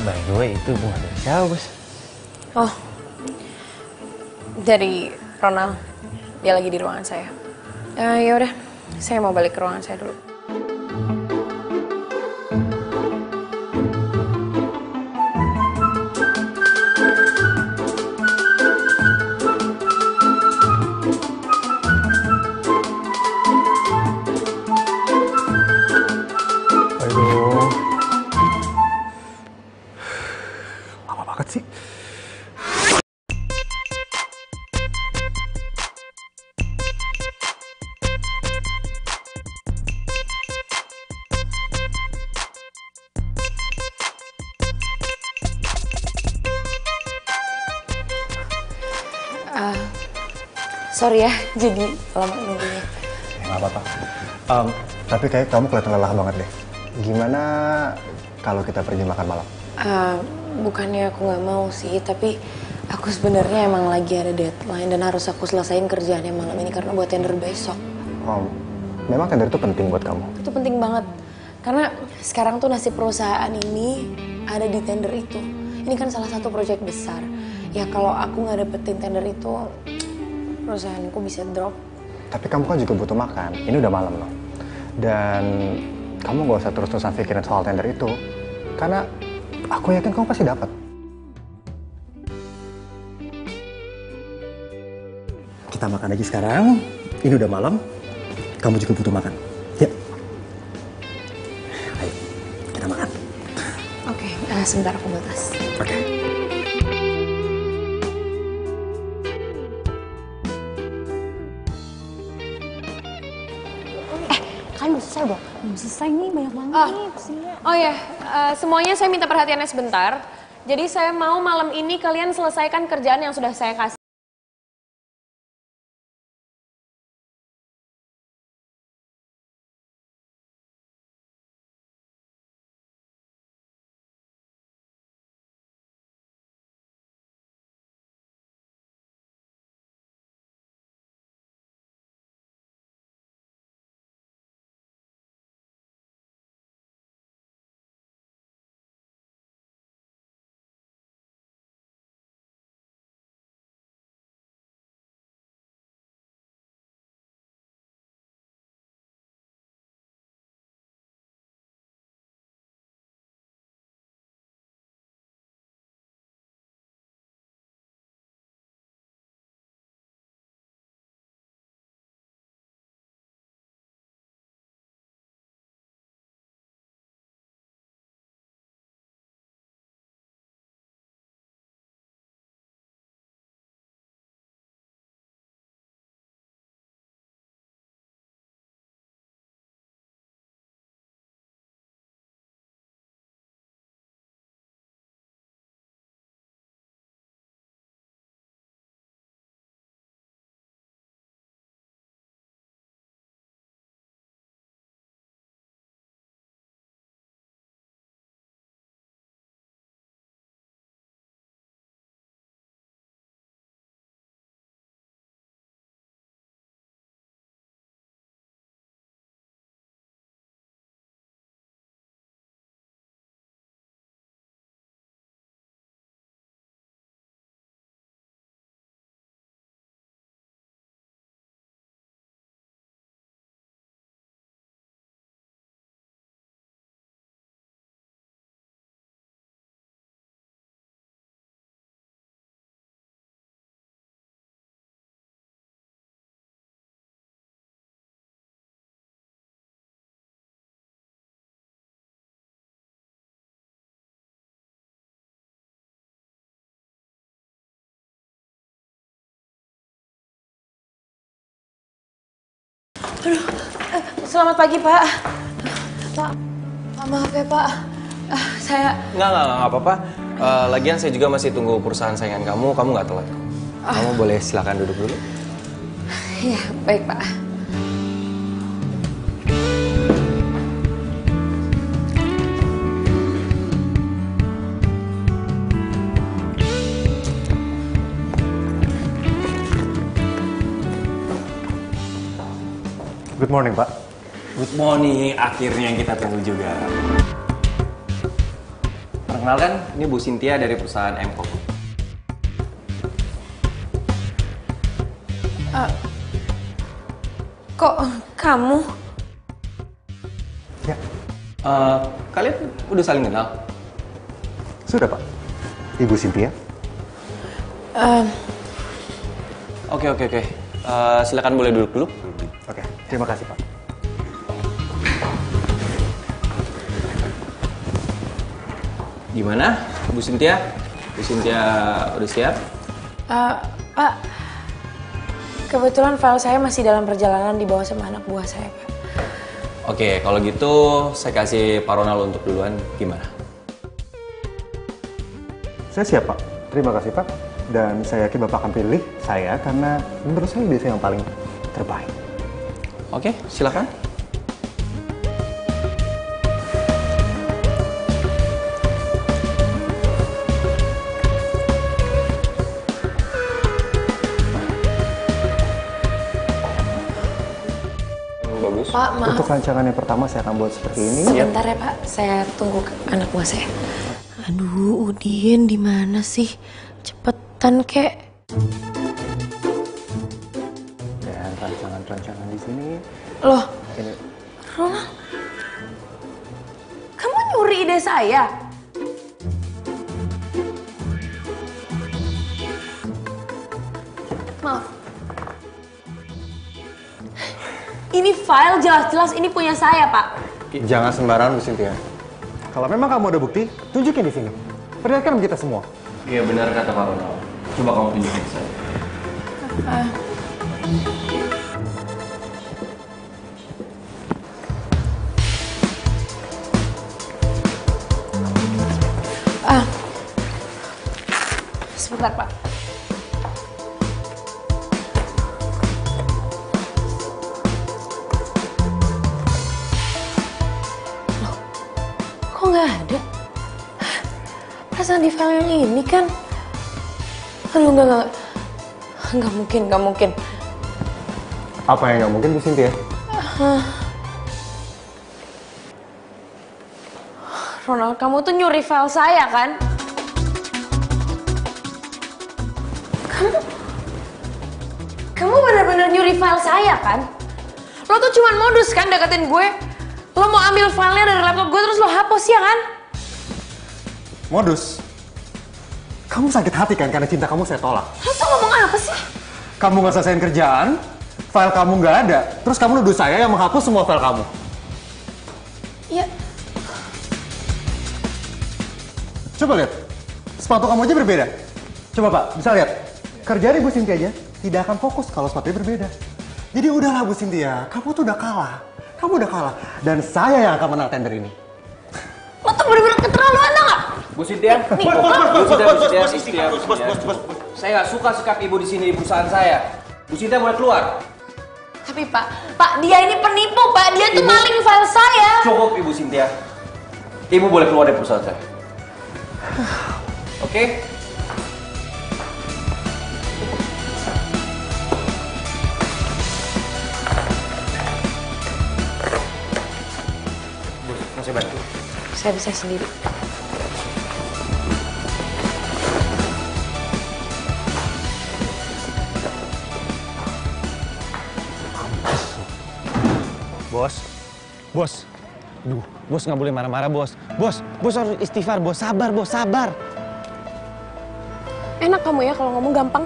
By the way, itu bunga dari siapa, Bos? Oh, dari Ronald. Dia lagi di ruangan saya. Ya udah, saya mau balik ke ruangan saya dulu. Aduh. Lama banget sih. Sorry ya, jadi lama nunggunya. Nggak apa-apa. Tapi kayak kamu kelihatan lelah banget deh. Gimana kalau kita pergi makan malam? Bukannya aku nggak mau sih, tapi aku sebenarnya emang lagi ada deadline dan harus aku selesain kerjaannya malam ini karena buat tender besok. Memang tender itu penting buat kamu? Itu penting banget, karena sekarang tuh nasib perusahaan ini ada di tender itu. Ini kan salah satu proyek besar. Ya kalau aku nggak dapetin tender itu, perusahaanku bisa drop. Tapi kamu kan juga butuh makan. Ini udah malam loh. Dan kamu gak usah terus-terusan pikirin soal tender itu. Karena aku yakin kamu pasti dapat. Kita makan aja sekarang. Ini udah malam. Kamu juga butuh makan. Ya. Ayo, kita makan. Oke, sebentar aku batas. Oke. Kalian udah selesai belum? Belum selesai nih, banyak banget nih pesennya. Oh ya, semuanya saya minta perhatiannya sebentar. Jadi saya mau malam ini kalian selesaikan kerjaan yang sudah saya kasih. Aduh, selamat pagi Pak. Pak, maaf ya Pak. Saya... Nggak apa-apa. Lagian saya juga masih tunggu perusahaan saingan kamu nggak telat. Kamu boleh silakan duduk dulu. Iya, baik Pak. Good morning, Pak. Good morning, akhirnya yang kita tunggu juga. Perkenalkan, ini Bu Cynthia dari perusahaan MCO. Kok kamu? Ya. Kalian udah saling kenal? Sudah, Pak. Ibu Cynthia? Oke. Silakan boleh duduk dulu. Oke, terima kasih, Pak. Gimana, Bu Cynthia? Bu Cynthia udah siap? Pak, kebetulan file saya masih dalam perjalanan dibawa sama anak buah saya, Pak. Oke, kalau gitu saya kasih Pak Ronald untuk duluan. Gimana? Saya siap, Pak. Terima kasih, Pak. Dan saya yakin Bapak akan pilih saya karena menurut saya dia yang paling terbaik. Oke, silakan. Bagus. Pak, maaf. Untuk rancangan yang pertama saya akan buat seperti ini. Sebentar ya, Pak. Saya tunggu anak buah saya. Aduh, Udin di mana sih? Cepetan, kek. Dan rancangan di sini. Loh, Ini. Ronald, kamu nyuri ide saya? Maaf. Ini file jelas-jelas ini punya saya, Pak. Jangan sembarangan, Bu Cynthia. Kalau memang kamu ada bukti, tunjukin di sini. Perlihatkan kita semua. Iya, benar kata Pak Ronald. Coba kamu tunjukin ke saya. Sebentar, Pak. Loh, kok nggak ada? Perasaan di file yang ini kan? Aduh, nggak mungkin. Apa yang nggak mungkin, Bu Cynthia? Ronald, kamu tuh nyuri file saya kan? Kamu benar-benar nyuri file saya kan? Lo tuh cuman modus kan deketin gue? Lo mau ambil filenya dari laptop gue terus lo hapus ya kan? Modus. Kamu sakit hati kan karena cinta kamu saya tolak. Lo tuh ngomong apa sih? Kamu nggak selesaiin kerjaan, file kamu nggak ada, terus kamu nuduh saya yang menghapus semua file kamu. Ya. Coba lihat, sepatu kamu aja berbeda. Coba Pak, bisa lihat. Kerjaan Ibu Cynthia aja tidak akan fokus kalau sepatunya berbeda. Jadi udahlah Bu Cynthia, kamu tuh udah kalah. Kamu udah kalah. Dan saya yang akan menang tender ini. Lo tuh bener-bener keterlaluan nggak? Bu Cynthia, Bos. Saya nggak suka sikap ibu di sini di perusahaan saya. Bu Cynthia boleh keluar. Tapi Pak, dia ini penipu Pak. Dia tuh maling file saya. Cukup Ibu Cynthia. Ibu boleh keluar dari perusahaan saya. Oke? Bos, mau saya bantu? Saya bisa sendiri. Bos. Duh, bos nggak boleh marah-marah, bos. Bos harus istighfar, bos. Sabar. Enak kamu ya kalau ngomong gampang.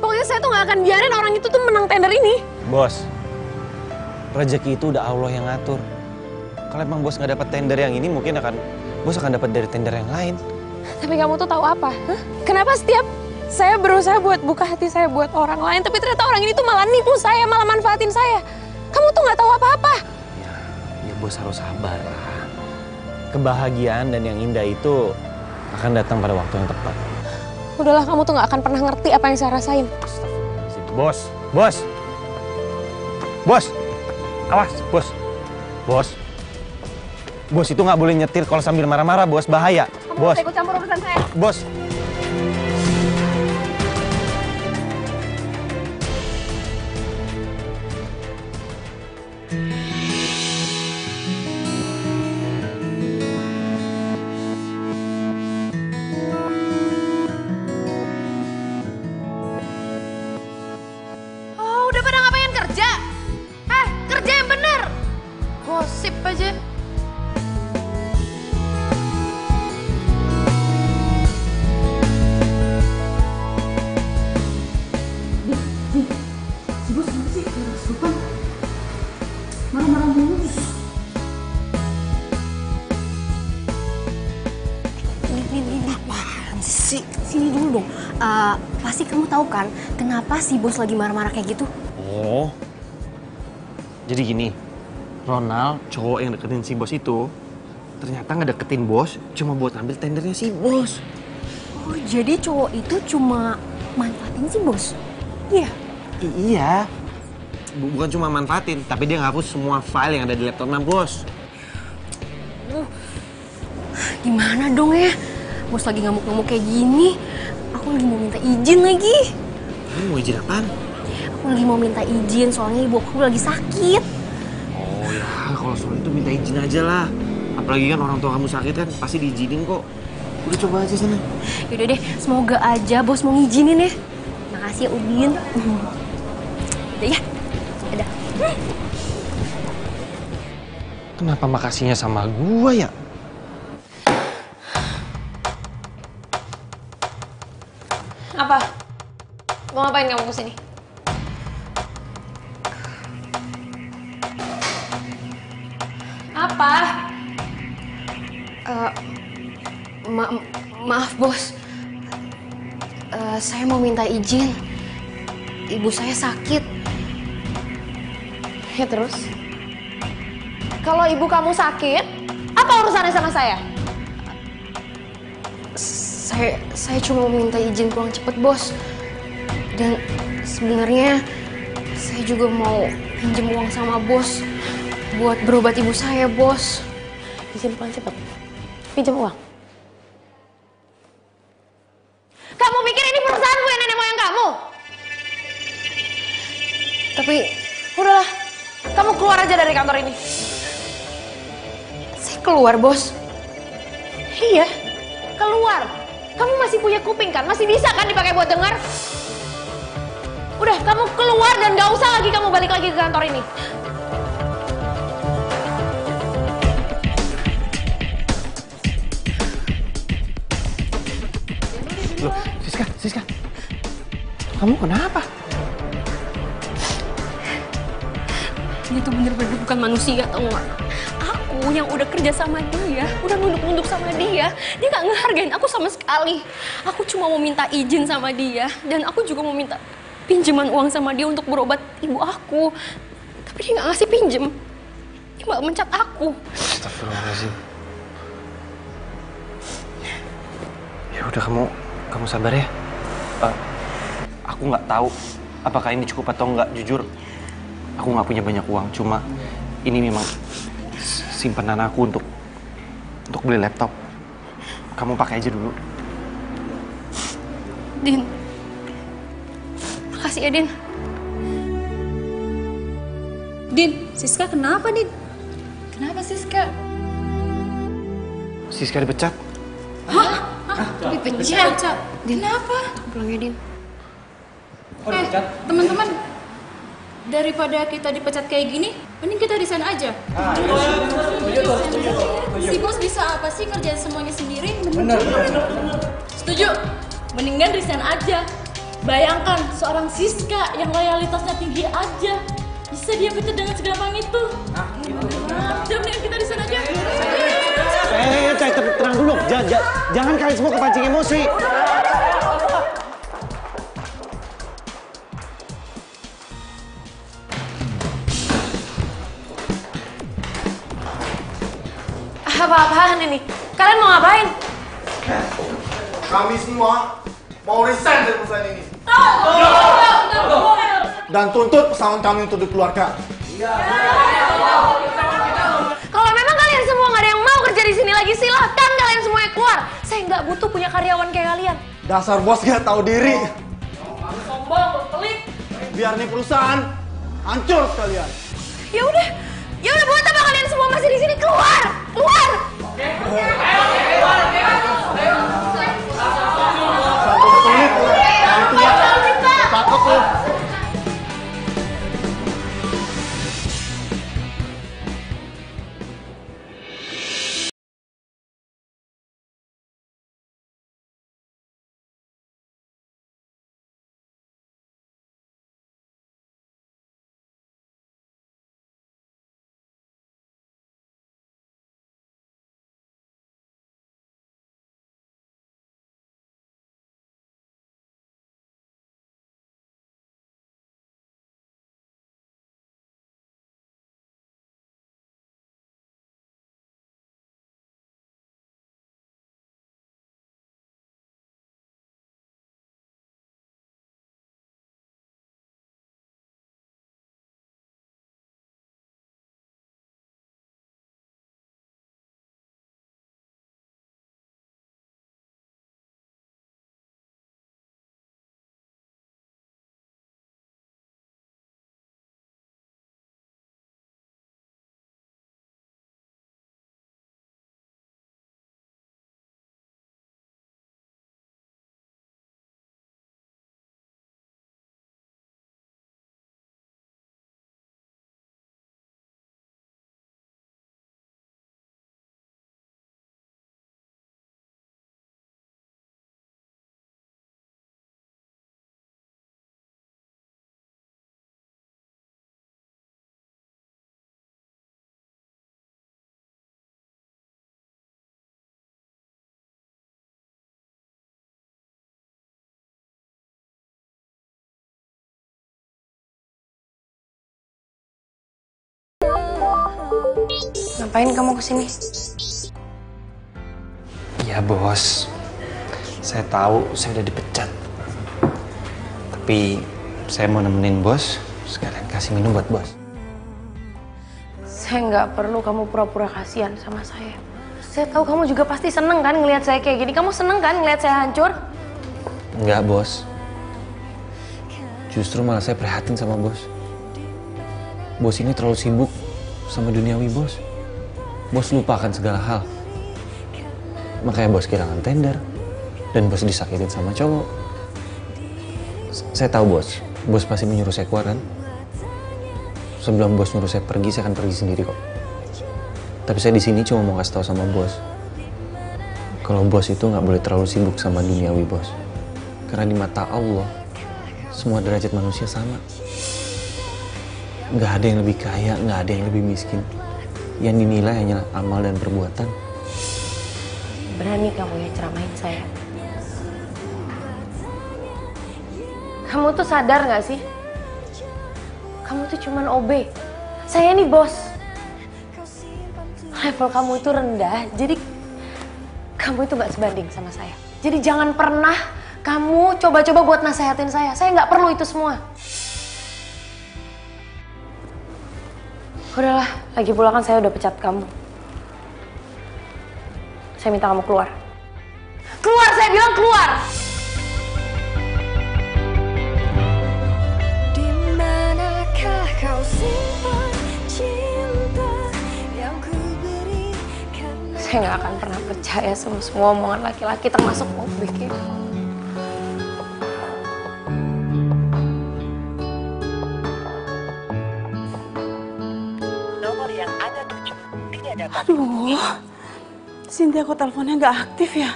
Pokoknya saya tuh nggak akan biarin orang itu tuh menang tender ini. Bos, rezeki itu udah Allah yang ngatur. Kalau emang bos nggak dapat tender yang ini, mungkin bos akan dapat dari tender yang lain. Tapi kamu tuh tahu apa? Hah? Kenapa setiap saya berusaha buat buka hati saya buat orang lain, tapi ternyata orang ini tuh malah nipu saya, malah manfaatin saya. tuh nggak tahu apa-apa. Ya bos harus sabar lah. Kebahagiaan dan yang indah itu akan datang pada waktu yang tepat. Udahlah, kamu tuh nggak akan pernah ngerti apa yang saya rasain. Bos, bos, bos, awas, bos, bos, bos itu nggak boleh nyetir kalau sambil marah-marah, bos, bahaya, Kamu bos, nggak ikut campur urusan saya. bos. Oh, udah pada ngapain kerja? Kerja yang bener. Gosip aja. Si bos mana sih? Kesurupan. Marah-marah mulu. Apaan sih? Sini dulu dong. Pasti kamu tahu kan kenapa si bos lagi marah-marah kayak gitu? Oh, jadi gini, Ronald, cowok yang deketin si bos itu, ternyata ngedeketin bos cuma buat ambil tendernya si bos. Oh, jadi cowok itu cuma manfaatin si bos? Iya. Iya. Bukan cuma manfaatin, tapi dia ngapus semua file yang ada di laptopnya bos. Gimana dong ya? Bos lagi ngamuk-ngamuk kayak gini. Aku lagi mau minta izin lagi. Kamu mau izin apaan? Aku lagi mau minta izin soalnya ibu aku lagi sakit. Oh ya, kalau soal itu minta izin aja lah. Apalagi kan orang tua kamu sakit kan, pasti diizinin kok. Udah coba aja sana. Yaudah deh, semoga aja bos mau ngizinin ya. Makasih ya Udin. Udah ya, udah. Kenapa makasihnya sama gua ya? Apa? Mau ngapain kamu kesini? Apa? Maaf bos. Saya mau minta izin. Ibu saya sakit. Ya terus? Kalau ibu kamu sakit, apa urusannya sama saya? Saya cuma mau minta izin pulang cepet bos. Dan sebenarnya saya juga mau pinjam uang sama bos buat berobat ibu saya bos. Izin pulang cepet? Pinjam uang? Kamu pikir ini perusahaan gue nenek moyang kamu? Tapi udahlah, kamu keluar aja dari kantor ini. Saya keluar bos. Iya, keluar. Kamu masih punya kuping kan? Masih bisa kan dipakai buat dengar? Udah, kamu keluar dan gak usah lagi kamu balik lagi ke kantor ini. Loh, Siska. Kamu kenapa? Dia tuh bener-bener bukan manusia, tau gak? Aku yang udah kerja sama dia, udah nunduk-nunduk sama dia gak ngehargain aku sama sekali. Aku cuma mau minta izin sama dia, dan aku juga mau minta pinjaman uang sama dia untuk berobat ibu aku. Tapi dia gak ngasih pinjem. Dia malah mencat aku. Astagfirullahaladzim. Ya udah, kamu sabar ya. Aku nggak tahu apakah ini cukup atau nggak. Jujur, aku nggak punya banyak uang. Cuma ini memang simpanan aku untuk beli laptop. Kamu pakai aja dulu. Din, makasih ya Din. Din, Siska kenapa Din? Kenapa Siska? Siska dipecat. Hah? Dipecat? Din, kenapa? Pulang ya Din. Teman-teman, daripada kita dipecat kayak gini, mending kita resign aja. Si bos bisa apa sih kerjain semuanya sendiri? Bener. Setuju? Mendingan resign aja. Bayangkan seorang Siska yang loyalitasnya tinggi aja, bisa dia pecat dengan segampang itu. Udah, mendingan kita resign aja. Tenang dulu. Jangan kalian semua kepancing emosi. Apa-apaan ini? Kalian mau ngapain? Kami semua mau resign dari perusahaan ini. Dan tuntut pesangon kami untuk dikeluarkan. Kalau memang kalian semua nggak ada yang mau kerja di sini lagi, silahkan kalian semuanya keluar. Saya nggak butuh punya karyawan kayak kalian. Dasar bos gak tahu diri. Sombong, pelit. Biar nih perusahaan hancur sekalian. Ya udah buat apa kalian semua masih di sini? Keluar, keluar. Takut tuh. Ngapain kamu kesini? Ya bos, saya tahu saya udah dipecat. Tapi saya mau nemenin bos, sekalian kasih minum buat bos. Saya nggak perlu kamu pura-pura kasihan sama saya. Saya tahu kamu juga pasti seneng kan ngelihat saya kayak gini. Kamu seneng kan ngelihat saya hancur? Enggak bos, justru malah saya prihatin sama bos. Bos ini terlalu sibuk sama duniawi bos. Bos lupakan segala hal. Makanya bos kehilangan tender dan bos disakitin sama cowok. Saya tahu bos pasti menyuruh saya keluar kan? Sebelum bos nyuruh saya pergi, saya akan pergi sendiri kok. Tapi saya di sini cuma mau kasih tahu sama bos, kalau bos itu nggak boleh terlalu sibuk sama duniawi bos. Karena di mata Allah, semua derajat manusia sama. Nggak ada yang lebih kaya, nggak ada yang lebih miskin. Yang dinilai hanyalah amal dan perbuatan. Berani kamu ya ceramahin saya. Kamu tuh sadar nggak sih? Kamu tuh cuman OB. Saya nih bos. Level kamu itu rendah, jadi kamu itu nggak sebanding sama saya. Jadi jangan pernah kamu coba-coba buat nasehatin saya. Saya nggak perlu itu semua. Udahlah, lagi pula kan saya udah pecat kamu. Saya minta kamu keluar. Keluar, saya bilang keluar! Dimanakah kau simpan cinta yang ku berikan? Saya nggak akan pernah percaya sama semua omongan laki-laki, termasuk OB kayak kamu. Aduh, Cynthia kok teleponnya nggak aktif ya?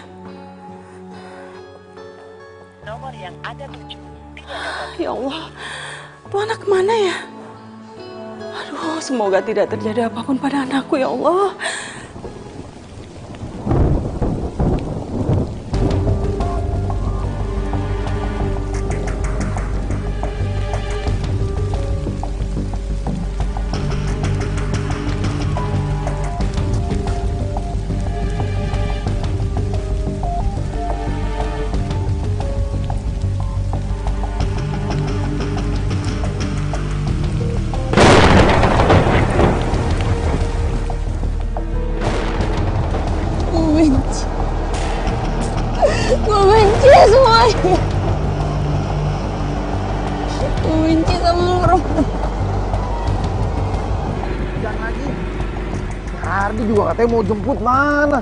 Nomor yang ada tujuh tidak dapat. Ya Allah, tuh anak kemana ya? Aduh, semoga tidak terjadi apapun pada anakku ya Allah. benci sama perempuan. Jangan lagi. Ardi juga katanya mau jemput mana?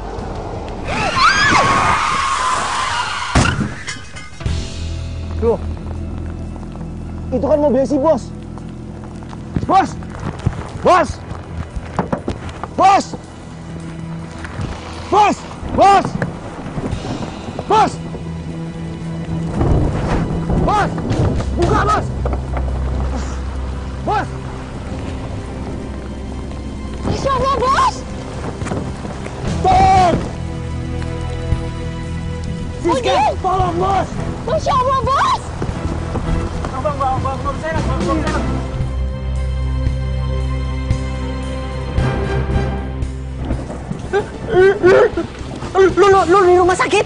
Loh, itu kan mobil si bos. Bos! Bos! Bos! Bos! Bos! Bos! Bos! Buka, bos! Bos! Masya Allah, bos! Tolong! Siska, tolong, bos! Masya Allah, bos! Bang, saya Lu di rumah sakit?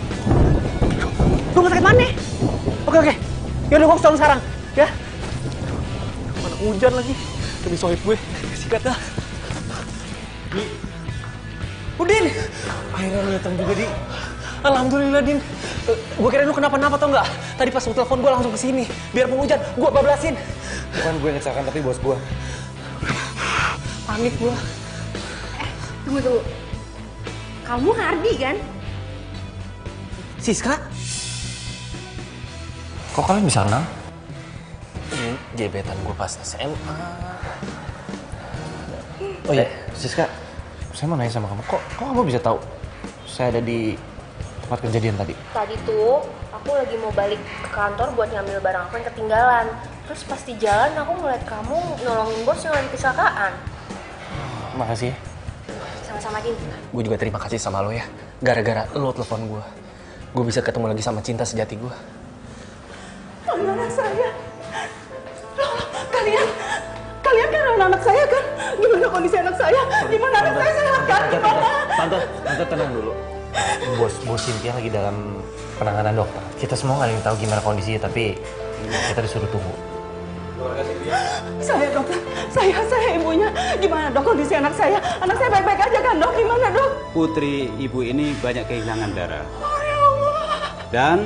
Rumah sakit mana? Oke. Yaudah gua tolong sekarang, ya. Mana hujan lagi. Demi sohib gue. Sikat dah. Udin! Akhirnya lu datang juga, Di. Alhamdulillah, Din. Gue kira lu kenapa-napa tau nggak? Tadi pas lu telepon gue langsung kesini. Biar hujan, gue bablasin. Bukan gue yang kecelakaan, tapi bos gue. Panik gue. Tunggu. Kamu Hardi kan? Siska? Kok kalian bisa kenal? Gebetan gue pas SMA. Oh iya, Siska. Saya mau nanya sama kamu. Kok kamu bisa tahu saya ada di tempat kejadian tadi? Tadi tuh aku lagi mau balik ke kantor buat ngambil barang aku yang ketinggalan. Terus pas di jalan aku ngeliat kamu nolongin bos yang lagi kecelakaan. Makasih ya. Sama-sama, Din. Gue juga terima kasih sama lo ya. Gara-gara lo telepon gue bisa ketemu lagi sama cinta sejati gue. Anak saya. Loh, kalian kan anak saya kan? Gimana kondisi anak saya? Gimana anak saya sehat kan? Tante tenang dulu. Bos Cynthia lagi dalam penanganan dokter. Kita semua nggak ada yang tahu gimana kondisinya, tapi kita disuruh tunggu. Saya dokter, saya ibunya. Gimana dok kondisi anak saya? Anak saya baik-baik aja kan dok? Gimana dok? Putri ibu ini banyak kehilangan darah. Oh ya Allah. Dan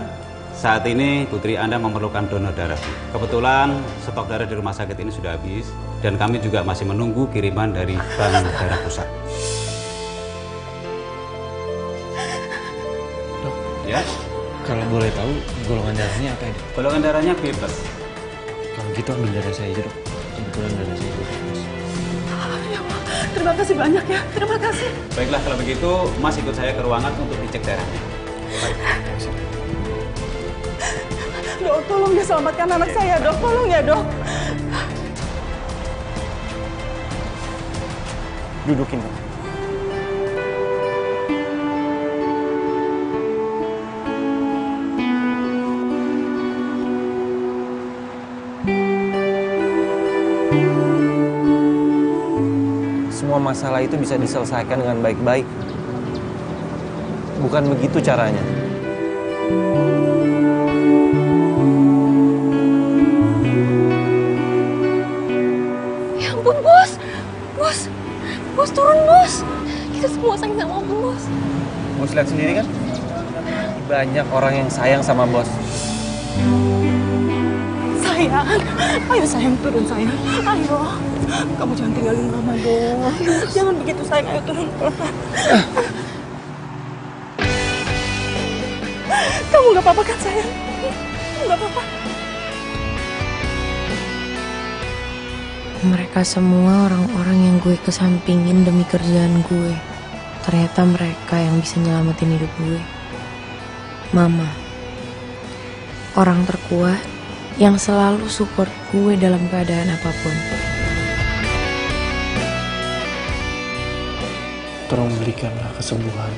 saat ini putri Anda memerlukan donor darah. Kebetulan stok darah di rumah sakit ini sudah habis. Dan kami juga masih menunggu kiriman dari bank darah pusat. Dok, ya? Kalau boleh tahu golongan darahnya apa ya, Dok? Golongan darahnya bebas. Kalau gitu ambil darah saya aja, Dok. Kebetulan darah saya bebas. Ya Allah, terima kasih banyak ya. Terima kasih. Baiklah kalau begitu, Mas ikut saya ke ruangan untuk dicek darahnya. Baik. Dok, tolong ya selamatkan anak saya, dok. Tolong ya, dok. Dudukin, Dok. Semua masalah itu bisa diselesaikan dengan baik-baik. Bukan begitu caranya. Ya ampun, bos. Bos turun, bos. Kita semua sayang sama bos. Bos lihat sendiri kan? Banyak orang yang sayang sama bos. Sayang, ayo sayang turun sayang. Ayo, kamu jangan tinggalin mama dong. Jangan begitu sayang, ayo turun. Kamu nggak apa-apa kan sayang? Nggak apa-apa. Mereka semua orang-orang yang gue kesampingin demi kerjaan gue. Ternyata mereka yang bisa nyelamatin hidup gue. Mama, orang terkuat yang selalu support gue dalam keadaan apapun. Tolong berikanlah kesembuhan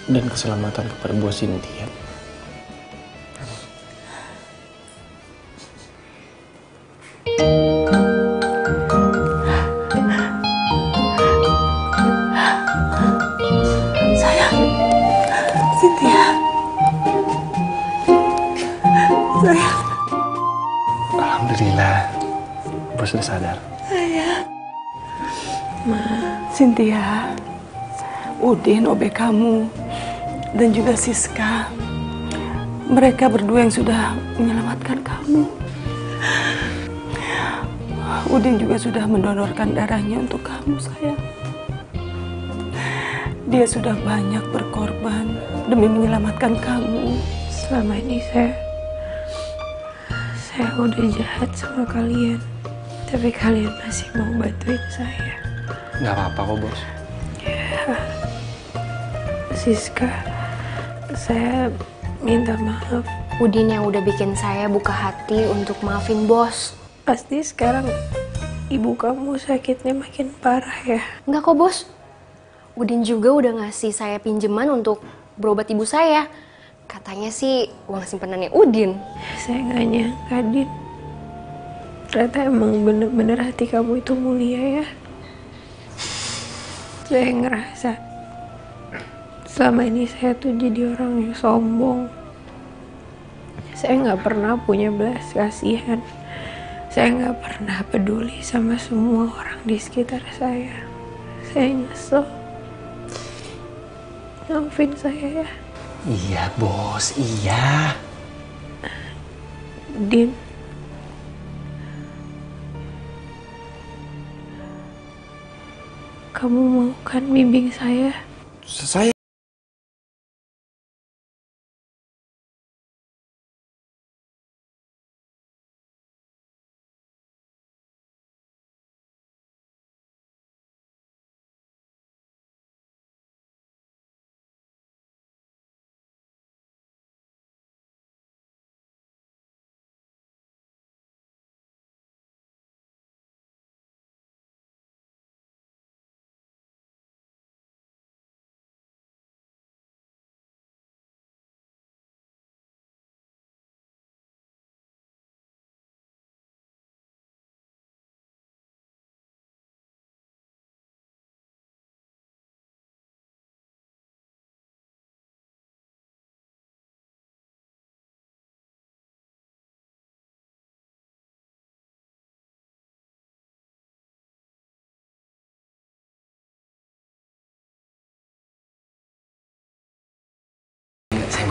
dan keselamatan kepada Bos Cynthia. Sayang, Cynthia. Sayang. Alhamdulillah, Bos sudah sadar. Sayang. Cynthia, Udin, OB kamu, dan juga Siska. Mereka berdua yang sudah menyelamatkan kamu. Udin juga sudah mendonorkan darahnya untuk kamu, sayang. Dia sudah banyak berkorban demi menyelamatkan kamu. Selama ini saya udah jahat sama kalian, tapi kalian masih mau bantuin saya. Nggak apa-apa kok, Bos. Ya, Siska, saya minta maaf. Udin yang udah bikin saya buka hati untuk maafin bos. Pasti sekarang ibu kamu sakitnya makin parah ya? Enggak kok bos. Udin juga udah ngasih saya pinjaman untuk berobat ibu saya. Katanya sih uang simpenannya Udin. Saya nggak nyangka, Din. Ternyata emang bener-bener hati kamu itu mulia ya. Saya ngerasa selama ini saya tuh jadi orang yang sombong. Saya nggak pernah punya belas kasihan. Saya nggak pernah peduli sama semua orang di sekitar saya. Saya nyesel. Maafin saya ya. Iya, Bos. Iya. Din. Kamu mau kan bimbing saya? Saya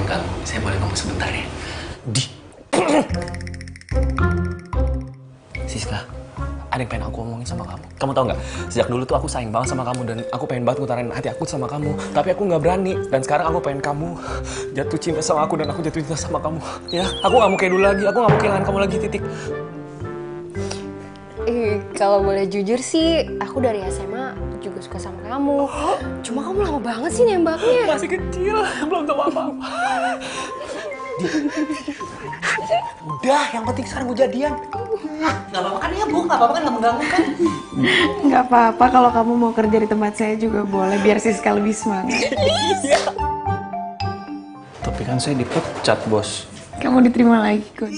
mengganggu. Saya boleh ngomong sebentar ya? Siska, ada yang pengen aku omongin sama kamu. Kamu tau nggak? Sejak dulu tuh aku sayang banget sama kamu dan aku pengen banget ngutarin hati aku sama kamu. Tapi aku nggak berani. Dan sekarang aku pengen kamu jatuh cinta sama aku dan aku jatuh cinta sama kamu. Ya, aku nggak mau kayak dulu lagi. Aku nggak mau kehilangan kamu lagi, titik. Kalau boleh jujur sih, aku dari SMA juga suka sama kamu. Cuma kamu lama banget sih nembaknya. Masih kecil, belum tahu apa-apa. Udah, yang penting sekarang gue jadian. Gak apa-apa kan ya, Bu? Gak apa-apa kan, gak mengganggu kan? Nggak apa-apa kalau kamu mau kerja di tempat saya juga boleh, biar Siska lebih semangat. Tapi kan saya dipecat, Bos. Kamu diterima lagi kok.